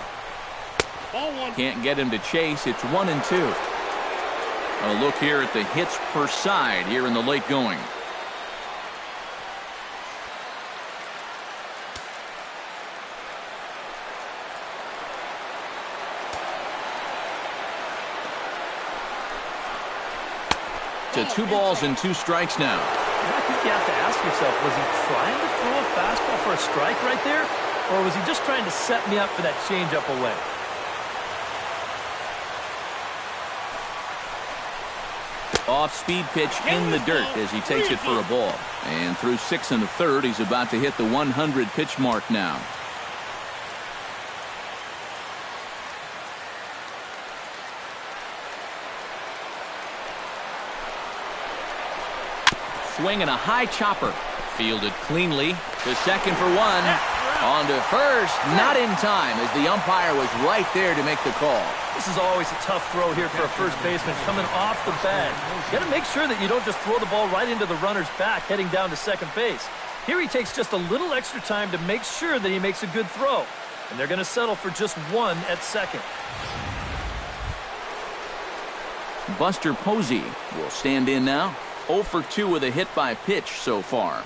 Can't get him to chase. It's 1-2. A look here at the hits per side here in the late going. To 2 balls and 2 strikes now. I think you have to ask yourself, was he trying to throw a fastball for a strike right there? Or was he just trying to set me up for that changeup away? Off-speed pitch in the dirt as he takes it for a ball. And through 6 1/3, he's about to hit the 100 pitch mark now. Swing and a high chopper. Fielded cleanly. To second for 1. On to first. Not in time as the umpire was right there to make the call. This is always a tough throw here for a first baseman coming off the bag. You got to make sure that you don't just throw the ball right into the runner's back heading down to second base. Here he takes just a little extra time to make sure that he makes a good throw. And they're going to settle for just 1 at second. Buster Posey will stand in now. 0 for 2 with a hit by pitch so far.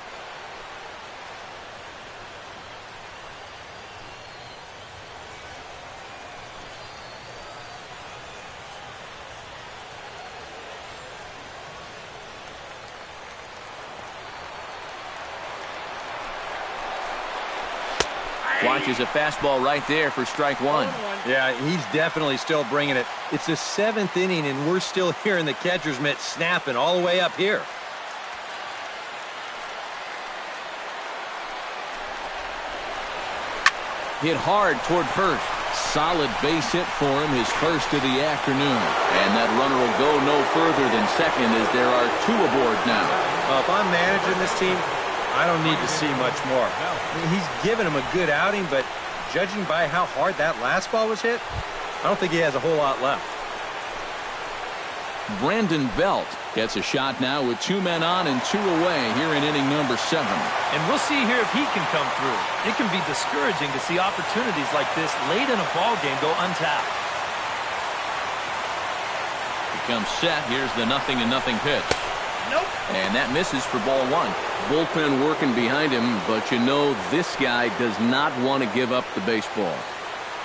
Watches a fastball right there for strike one. Yeah, he's definitely still bringing it. It's the 7th inning, and we're still hearing the catcher's mitt snapping all the way up here. Hit hard toward first. Solid base hit for him, his first of the afternoon. And that runner will go no further than second as there are 2 aboard now. Well, if I'm managing this team, I don't need to see much more. I mean, he's given him a good outing, but judging by how hard that last ball was hit, I don't think he has a whole lot left. Brandon Belt gets a shot now with 2 men on and 2 away here in inning number 7. And we'll see here if he can come through. It can be discouraging to see opportunities like this late in a ball game go untapped. He comes set. Here's the 0-0 pitch. Nope. And that misses for ball 1. Bullpen working behind him, but you know this guy does not want to give up the baseball.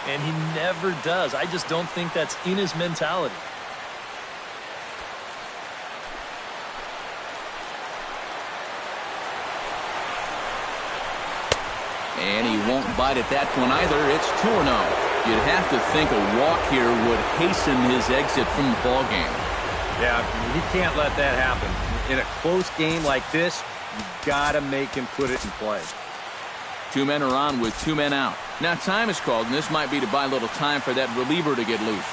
And he never does. I just don't think that's in his mentality. And he won't bite at that one either. It's 2-0. You'd have to think a walk here would hasten his exit from the ballgame. Yeah, he can't let that happen. In a close game like this, you got to make him put it in play. 2 men are on with 2 men out. Now time is called, and this might be to buy a little time for that reliever to get loose.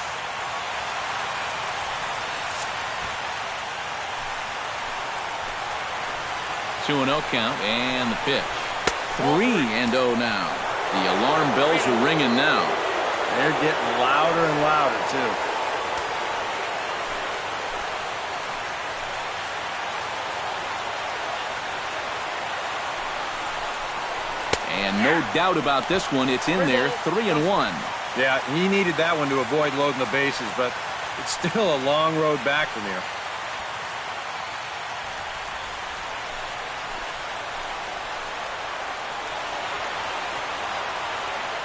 Two and 0 count, and the pitch. 3-0 now. The alarm bells are ringing now. They're getting louder and louder, too. And no doubt about this one, it's in there, 3-1. Yeah, he needed that one to avoid loading the bases, but it's still a long road back from here.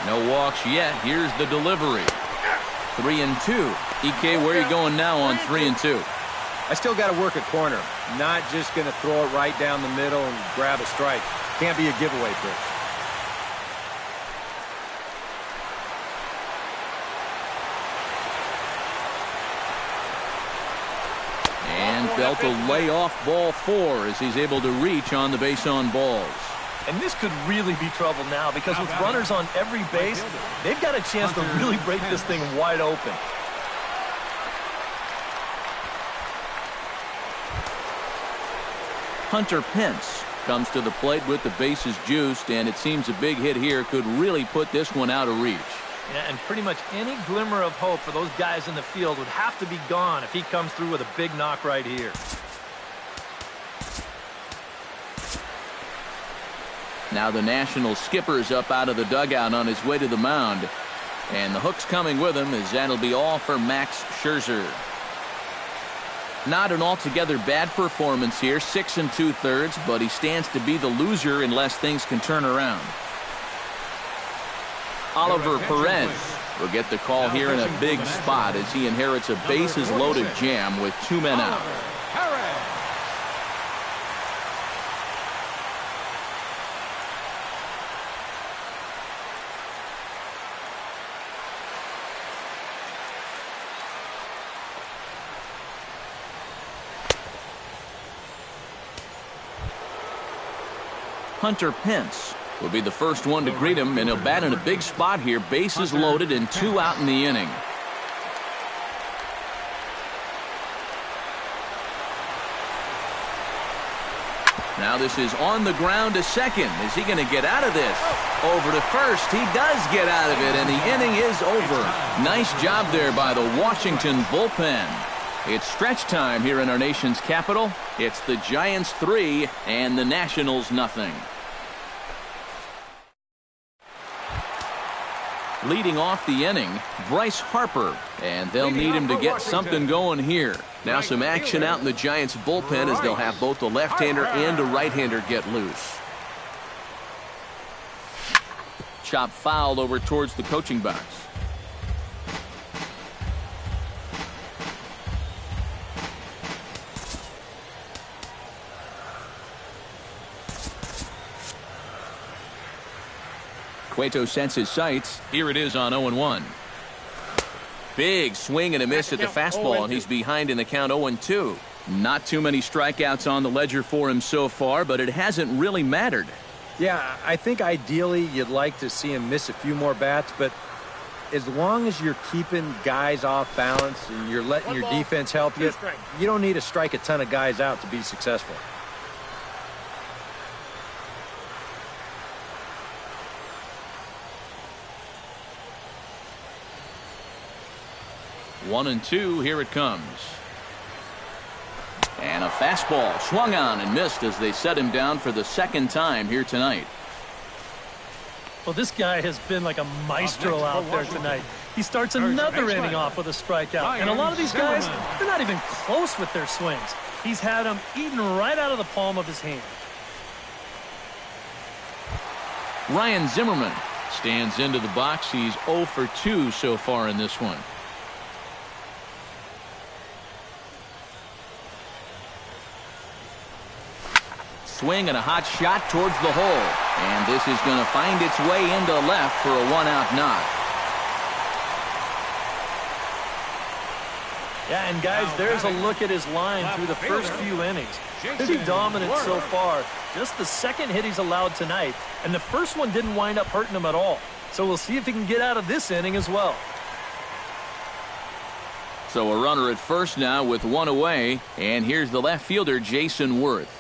No walks yet. Here's the delivery. 3-2. EK, where are you going now on 3-2? I still got to work a corner. Not just going to throw it right down the middle and grab a strike. Can't be a giveaway pitch. And Belt will lay off ball 4 as he's able to reach on the base on balls. And this could really be trouble now because with runners on every base, they've got a chance to really break this thing wide open. Hunter Pence comes to the plate with the bases juiced, and it seems a big hit here could really put this one out of reach. Yeah, and pretty much any glimmer of hope for those guys in the field would have to be gone if he comes through with a big knock right here. Now the National skipper's up out of the dugout on his way to the mound. And the hook's coming with him as that'll be all for Max Scherzer. Not an altogether bad performance here, 6 2/3, but he stands to be the loser unless things can turn around. Oliver Perez will get the call here in a big spot as he inherits a bases-loaded jam with 2 men out. Hunter Pence will be the first one to greet him, and he'll bat in a big spot here. Bases loaded and 2 out in the inning. Now this is on the ground to second. Is he going to get out of this? Over to first. He does get out of it, and the inning is over. Nice job there by the Washington bullpen. It's stretch time here in our nation's capital. It's the Giants 3 and the Nationals 0. Leading off the inning, Bryce Harper, and they'll need him to get something going here. Now some action out in the Giants bullpen as they'll have both a left-hander and a right-hander get loose. Chop foul over towards the coaching box. Cueto sets his sights. Here it is on 0-1. Big swing and a miss at the fastball, and he's behind in the count 0-2. Not too many strikeouts on the ledger for him so far, but it hasn't really mattered. Yeah, I think ideally you'd like to see him miss a few more bats, but as long as you're keeping guys off balance and you're letting your defense help you, you don't need to strike a ton of guys out to be successful. One and two, here it comes. And a fastball swung on and missed as they set him down for the second time here tonight. Well, this guy has been like a maestro out there tonight. He starts another inning off with a strikeout. And a lot of these guys, they're not even close with their swings. He's had them eaten right out of the palm of his hand. Ryan Zimmerman stands into the box. He's 0 for 2 so far in this one. Swing and a hot shot towards the hole. And this is going to find its way into left for a one-out knock. Yeah, and guys, there's a look at his line through the first few innings. Pretty dominant so far. Just the second hit he's allowed tonight, and the first one didn't wind up hurting him at all. So we'll see if he can get out of this inning as well. So a runner at first now with one away, and here's the left fielder, Jason Worth.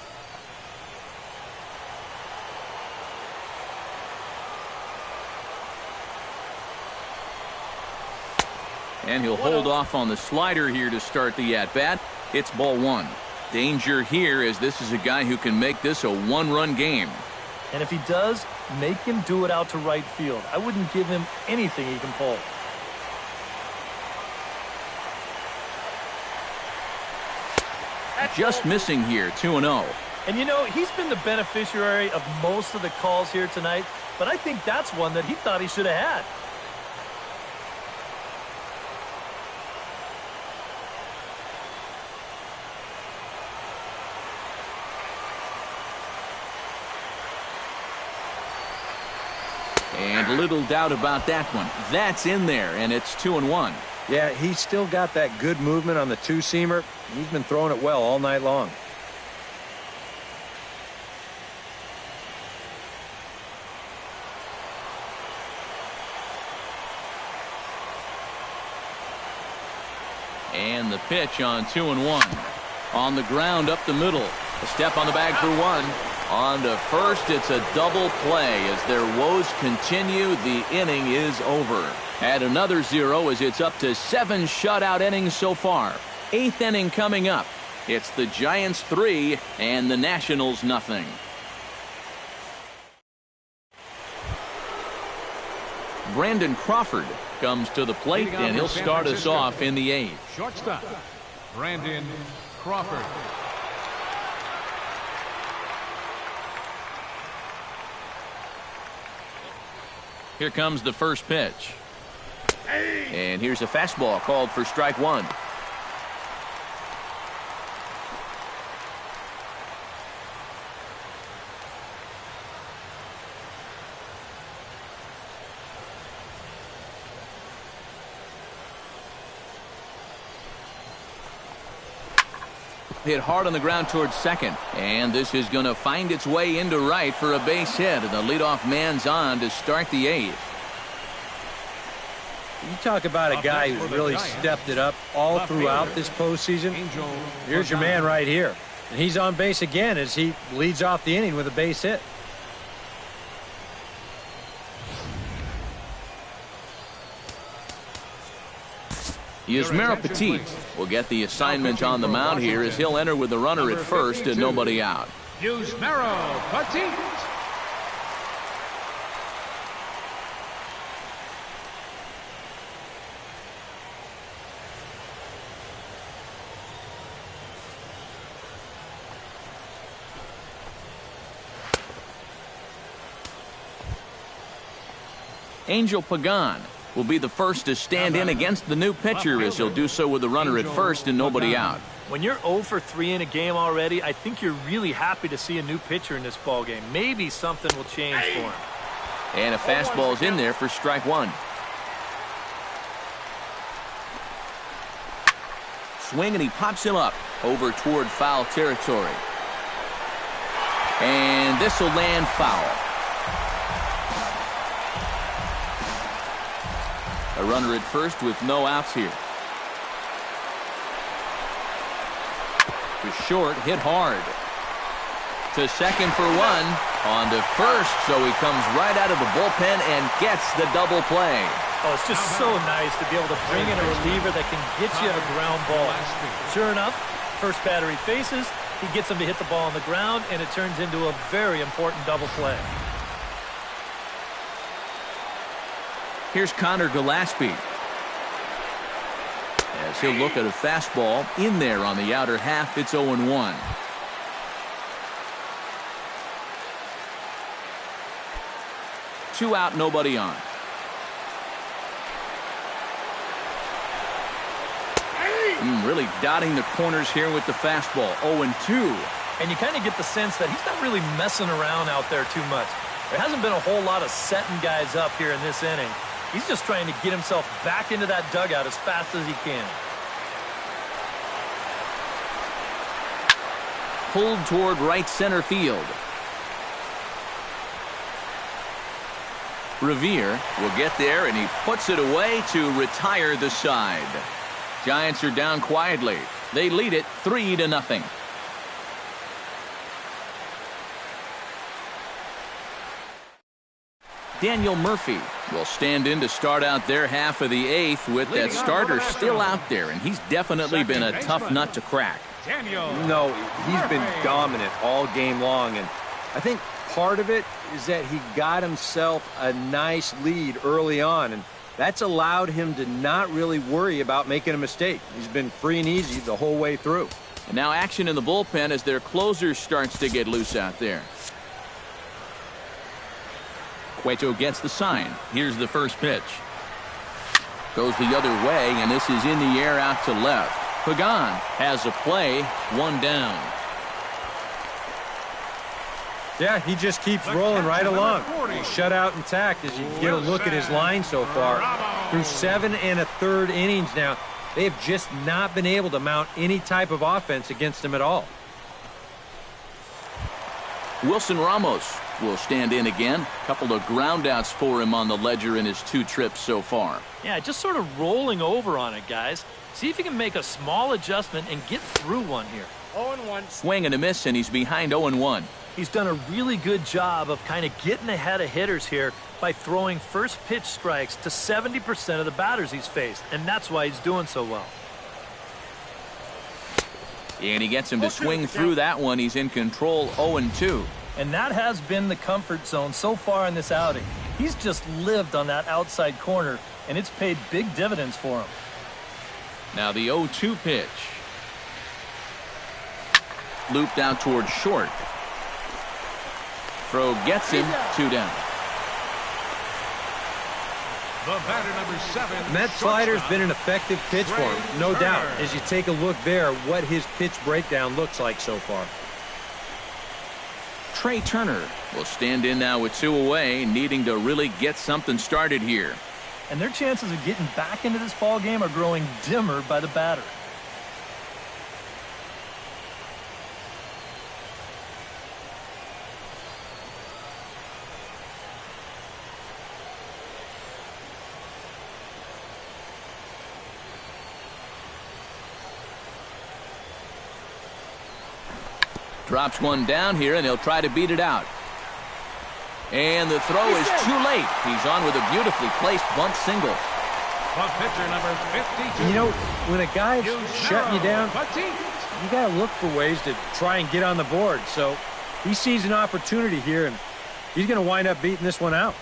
And he'll hold off on the slider here to start the at-bat. It's ball one. Danger here as this is a guy who can make this a one-run game. And if he does, make him do it out to right field. I wouldn't give him anything he can pull. Just missing here, 2-0. And you know, he's been the beneficiary of most of the calls here tonight, but I think that's one that he thought he should have had. And little doubt about that one. That's in there, and it's 2-1. Yeah, he's still got that good movement on the two-seamer. He's been throwing it well all night long. And the pitch on 2-1. On the ground up the middle. A step on the bag for one. On to first, it's a double play. As their woes continue, the inning is over. Add another 0 as it's up to 7 shutout innings so far. 8th inning coming up. It's the Giants 3 and the Nationals nothing. Brandon Crawford comes to the plate, and he'll start us off in the 8th. Shortstop, Brandon Crawford. Here comes the first pitch. And here's a fastball called for strike one. Hit hard on the ground towards second. And this is going to find its way into right for a base hit. And the leadoff man's on to start the 8th. You talk about a guy who's really stepped it up all throughout this postseason. Here's your man right here. And he's on base again as he leads off the inning with a base hit. Yusmeiro Petit will get the assignment on the mound here as he'll enter with the runner at first and nobody out. Yusmeiro Petit. Angel Pagan will be the first to stand in against the new pitcher as he'll do so with the runner at first and nobody out. When you're 0 for 3 in a game already, I think you're really happy to see a new pitcher in this ballgame. Maybe something will change for him. And a fastball's in there for strike one. Swing, and he pops him up over toward foul territory. And this will land foul. A runner at first with no outs here. To short, hit hard. To second for one. On to first, so he comes right out of the bullpen and gets the double play. Oh, it's just so nice to be able to bring in a reliever that can get you a ground ball. Sure enough, first batter he faces, he gets him to hit the ball on the ground, and it turns into a very important double play. Here's Connor Gillespie. As he'll look at a fastball in there on the outer half, it's 0-1. Two out, nobody on. Really dotting the corners here with the fastball. 0-2. And you kind of get the sense that he's not really messing around out there too much. There hasn't been a whole lot of setting guys up here in this inning. He's just trying to get himself back into that dugout as fast as he can. Pulled toward right center field. Revere will get there, and he puts it away to retire the side. Giants are down quietly. They lead it 3-0. Daniel Murphy will stand in to start out their half of the eighth with that starter still out there, and he's definitely been a tough nut to crack. No, he's been dominant all game long, and I think part of it is that he got himself a nice lead early on, and that's allowed him to not really worry about making a mistake. He's been free and easy the whole way through. And now action in the bullpen as their closer starts to get loose out there. Cueto gets the sign. Here's the first pitch. Goes the other way, and this is in the air out to left. Pagan has a play, one down. Yeah, he just keeps rolling right along. He's shut out intact as you get a look at his line so far. Through 7 1/3 innings now, they have just not been able to mount any type of offense against him at all. Wilson Ramos will stand in again. A couple of groundouts for him on the ledger in his 2 trips so far. Yeah, just sort of rolling over on it, guys. See if you can make a small adjustment and get through one here. 0-1. Swing and a miss, and he's behind 0-1. He's done a really good job of kind of getting ahead of hitters here by throwing first pitch strikes to 70% of the batters he's faced, and that's why he's doing so well. And he gets him to swing through that one. He's in control, 0-2. And that has been the comfort zone so far in this outing. He's just lived on that outside corner, and it's paid big dividends for him. Now the 0-2 pitch. Looped out toward short. Throw gets him, 2 down. The batter, number 7. And that slider's been an effective pitch for him, no doubt. As you take a look there, what his pitch breakdown looks like so far. Trey Turner will stand in now with 2 away, needing to really get something started here. And their chances of getting back into this ball game are growing dimmer by the batter. Drops one down here, and he'll try to beat it out. And the throw is too late. He's on with a beautifully placed bunt single. The pitcher, number 52. You know, when a guy's shutting you down, you got to look for ways to try and get on the board. So he sees an opportunity here, and he's going to wind up beating this one out.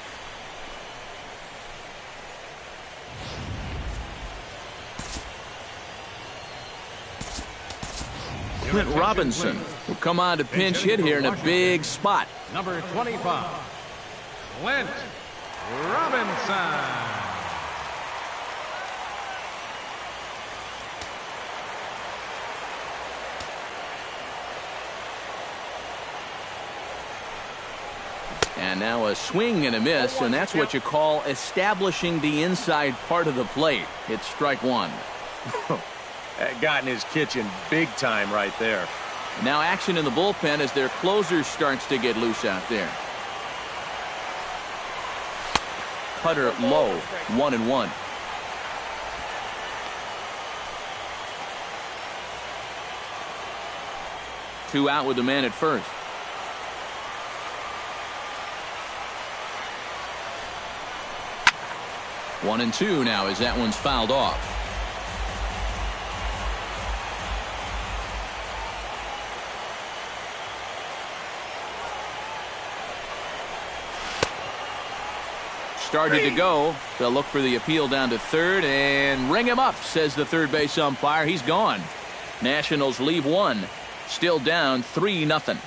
Clint Robinson will come on to pinch hit here in a big spot. Number 25, Clint Robinson. And now a swing and a miss, and that's what you call establishing the inside part of the plate. It's strike one. That got in his kitchen big time right there. Now action in the bullpen as their closer starts to get loose out there. Cutter low, 1-1. Two out with the man at first. One and two now as that one's fouled off. Started to go. They'll look for the appeal down to third and ring him up, says the third base umpire. He's gone. Nationals leave one. Still down 3-0.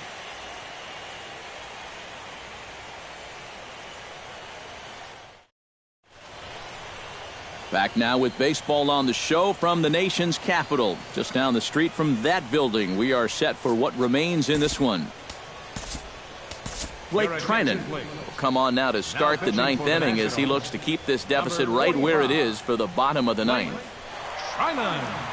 Back now with baseball on the show from the nation's capital. Just down the street from that building, we are set for what remains in this one. Blake Trinan will come on now to start the ninth inning as he looks to keep this deficit right where it is for the bottom of the ninth. Trinan.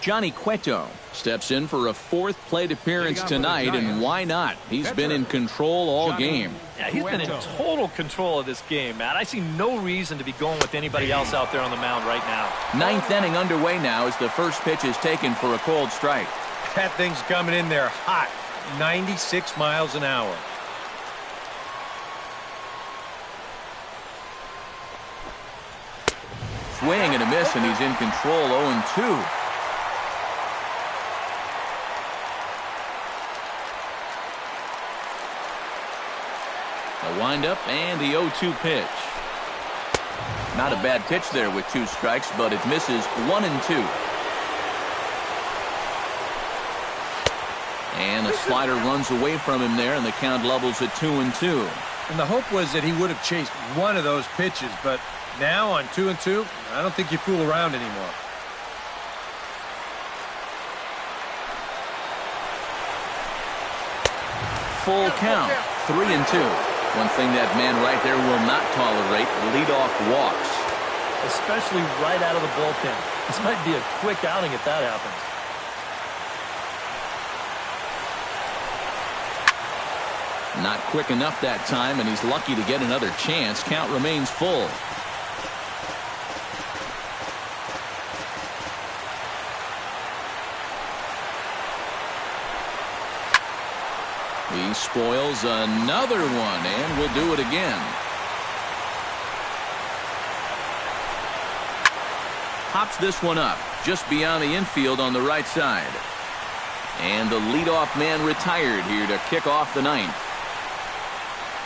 Johnny Cueto steps in for a fourth plate appearance tonight, and why not? He's been in control all game. Yeah, he's been in total control of this game, Matt. I see no reason to be going with anybody else out there on the mound right now. Ninth inning underway now as the first pitch is taken for a cold strike. That thing's coming in there hot, 96 miles an hour. Swing and a miss, and he's in control, 0-2. The windup and the 0-2 pitch. Not a bad pitch there with two strikes, but it misses 1-2. And the slider runs away from him there, and the count levels at 2-2. And the hope was that he would have chased one of those pitches, but now on 2-2, I don't think you fool around anymore. Full count, 3-2. One thing that man right there will not tolerate, leadoff walks. Especially right out of the bullpen. This might be a quick outing if that happens. Not quick enough that time, and he's lucky to get another chance. Count remains full. He spoils another one, and will do it again. Pops this one up just beyond the infield on the right side. And the leadoff man retired here to kick off the ninth.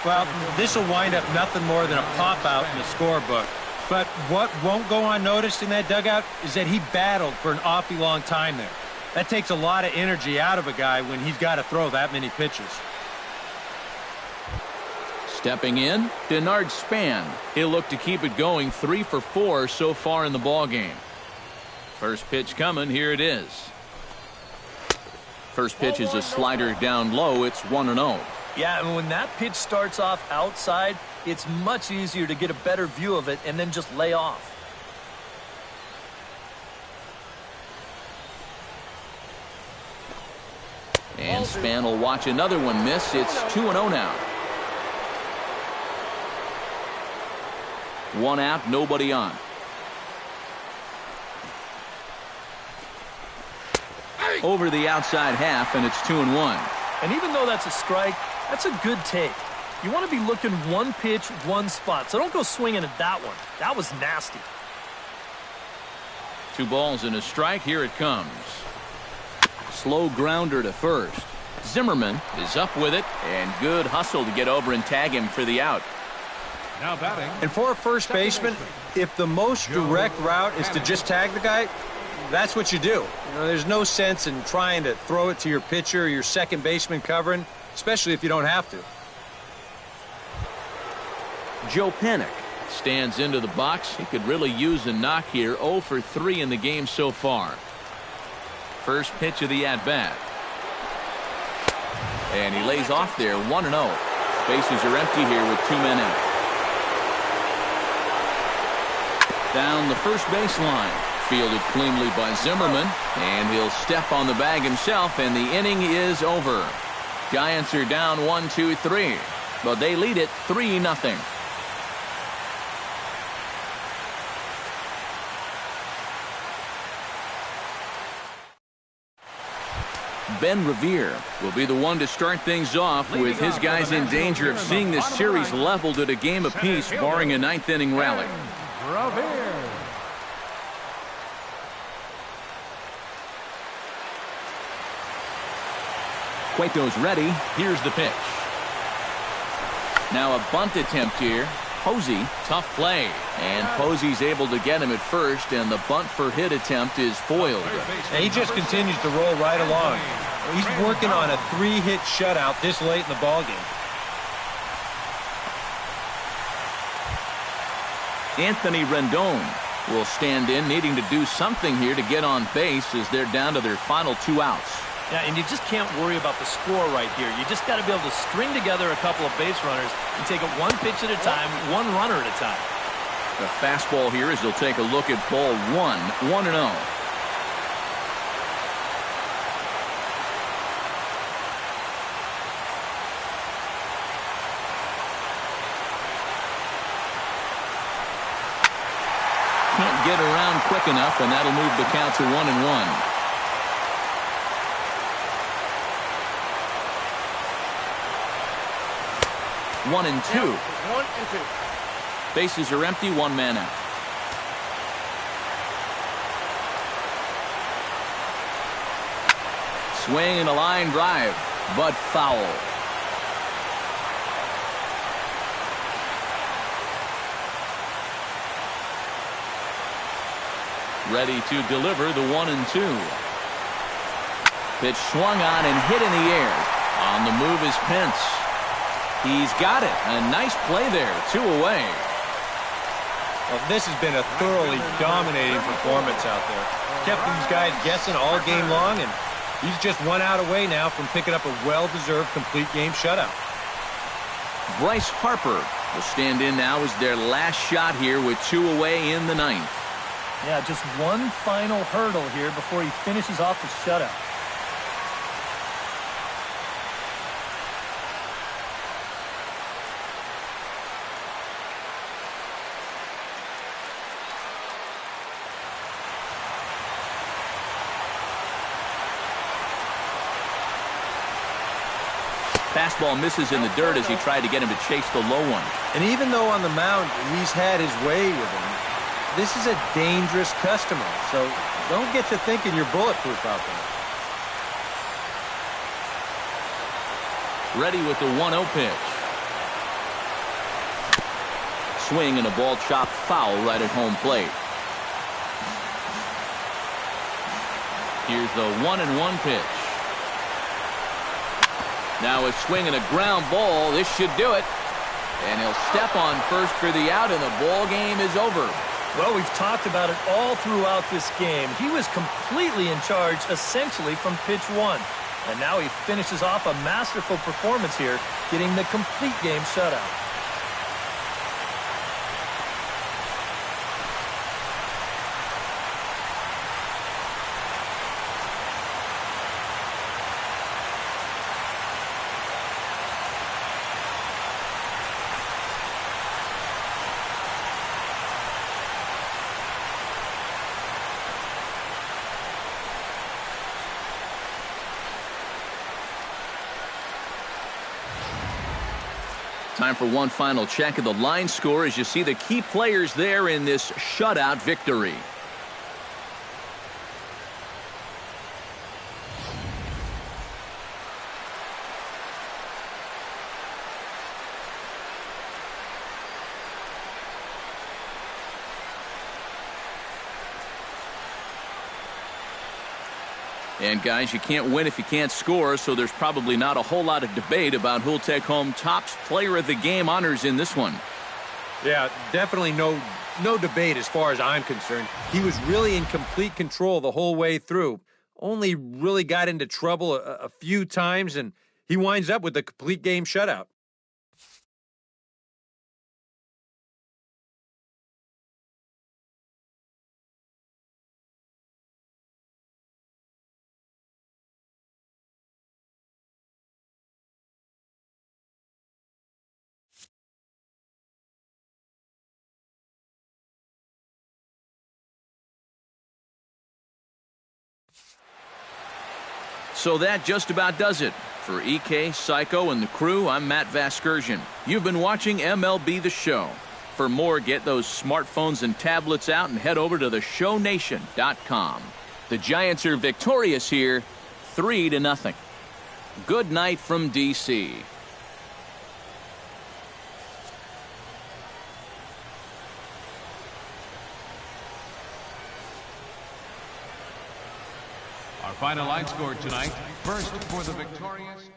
Well, this will wind up nothing more than a pop-out in the scorebook. But what won't go unnoticed in that dugout is that he battled for an awfully long time there. That takes a lot of energy out of a guy when he's got to throw that many pitches. Stepping in, Denard Span. He'll look to keep it going, 3 for 4 so far in the ballgame. First pitch coming, here it is. First pitch is a slider down low. It's 1-0. Yeah, and when that pitch starts off outside, it's much easier to get a better view of it and then just lay off. And Span will watch another one miss. It's 2-0 now. One out, nobody on. Over the outside half, and it's 2-1. And even though that's a strike, that's a good take. You want to be looking one pitch, one spot. So don't go swinging at that one. That was nasty. 2 balls and a strike. Here it comes. Slow grounder to first. Zimmerman is up with it, and good hustle to get over and tag him for the out. Now batting. And for a first baseman, if the most direct route is to just tag the guy, that's what you do. You know, there's no sense in trying to throw it to your pitcher or your second baseman covering, especially if you don't have to. Joe Panik stands into the box. He could really use a knock here. 0 for 3 in the game so far. First pitch of the at-bat. And he lays off there, 1-0. Bases are empty here with 2 men out. Down the first baseline. Fielded cleanly by Zimmerman. And he'll step on the bag himself, and the inning is over. Giants are down 1-2-3. But they lead it 3-0. Ben Revere will be the one to start things off with his guys in danger of seeing this series leveled at a game apiece, barring a 9th inning rally. Revere. Cueto's ready. Here's the pitch. Now a bunt attempt here. Posey, tough play. And Posey's able to get him at first, and the bunt for hit attempt is foiled. And he just continues to roll right along. He's working on a 3-hit shutout this late in the ballgame. Anthony Rendon will stand in, needing to do something here to get on base as they're down to their final 2 outs. Yeah, and you just can't worry about the score right here. You just got to be able to string together a couple of base runners and take it one pitch at a time, one runner at a time. The fastball here as they'll take a look at ball 1, 1-0. Can't get around quick enough, and that'll move the count to 1-1. 1-2. 1-2. Bases are empty, 1 man out. Swing and a line drive, but foul. Ready to deliver the 1-2. Pitch swung on and hit in the air. On the move is Pence. He's got it. A nice play there. 2 away. Well, this has been a thoroughly dominating performance out there. Kept these guys guessing all game long, and he's just 1 out away now from picking up a well-deserved complete game shutout. Bryce Harper will stand in now as their last shot here with 2 away in the 9th. Yeah, just one final hurdle here before he finishes off the shutout. Fastball misses in the dirt as he tried to get him to chase the low one. And even though on the mound he's had his way with him, this is a dangerous customer, so don't get to thinking you're bulletproof out there. Ready with the 1-0 pitch. Swing and a ball chopped foul right at home plate. Here's the 1-1 pitch. Now a swing and a ground ball. This should do it. And he'll step on first for the out, and the ball game is over. Well, we've talked about it all throughout this game. He was completely in charge, essentially, from pitch 1. And now he finishes off a masterful performance here, getting the complete game shutout. Time for one final check of the line score as you see the key players there in this shutout victory. And guys, you can't win if you can't score, so there's probably not a whole lot of debate about who'll take home Topps Player of the Game honors in this one. Yeah, definitely no debate as far as I'm concerned. He was really in complete control the whole way through. Only really got into trouble a few times, and he winds up with a complete game shutout. So that just about does it. For EK, Psycho, and the crew, I'm Matt Vasgersian. You've been watching MLB The Show. For more, get those smartphones and tablets out and head over to theshownation.com. The Giants are victorious here, 3-0. Good night from D.C. Our final line score tonight, first for the victorious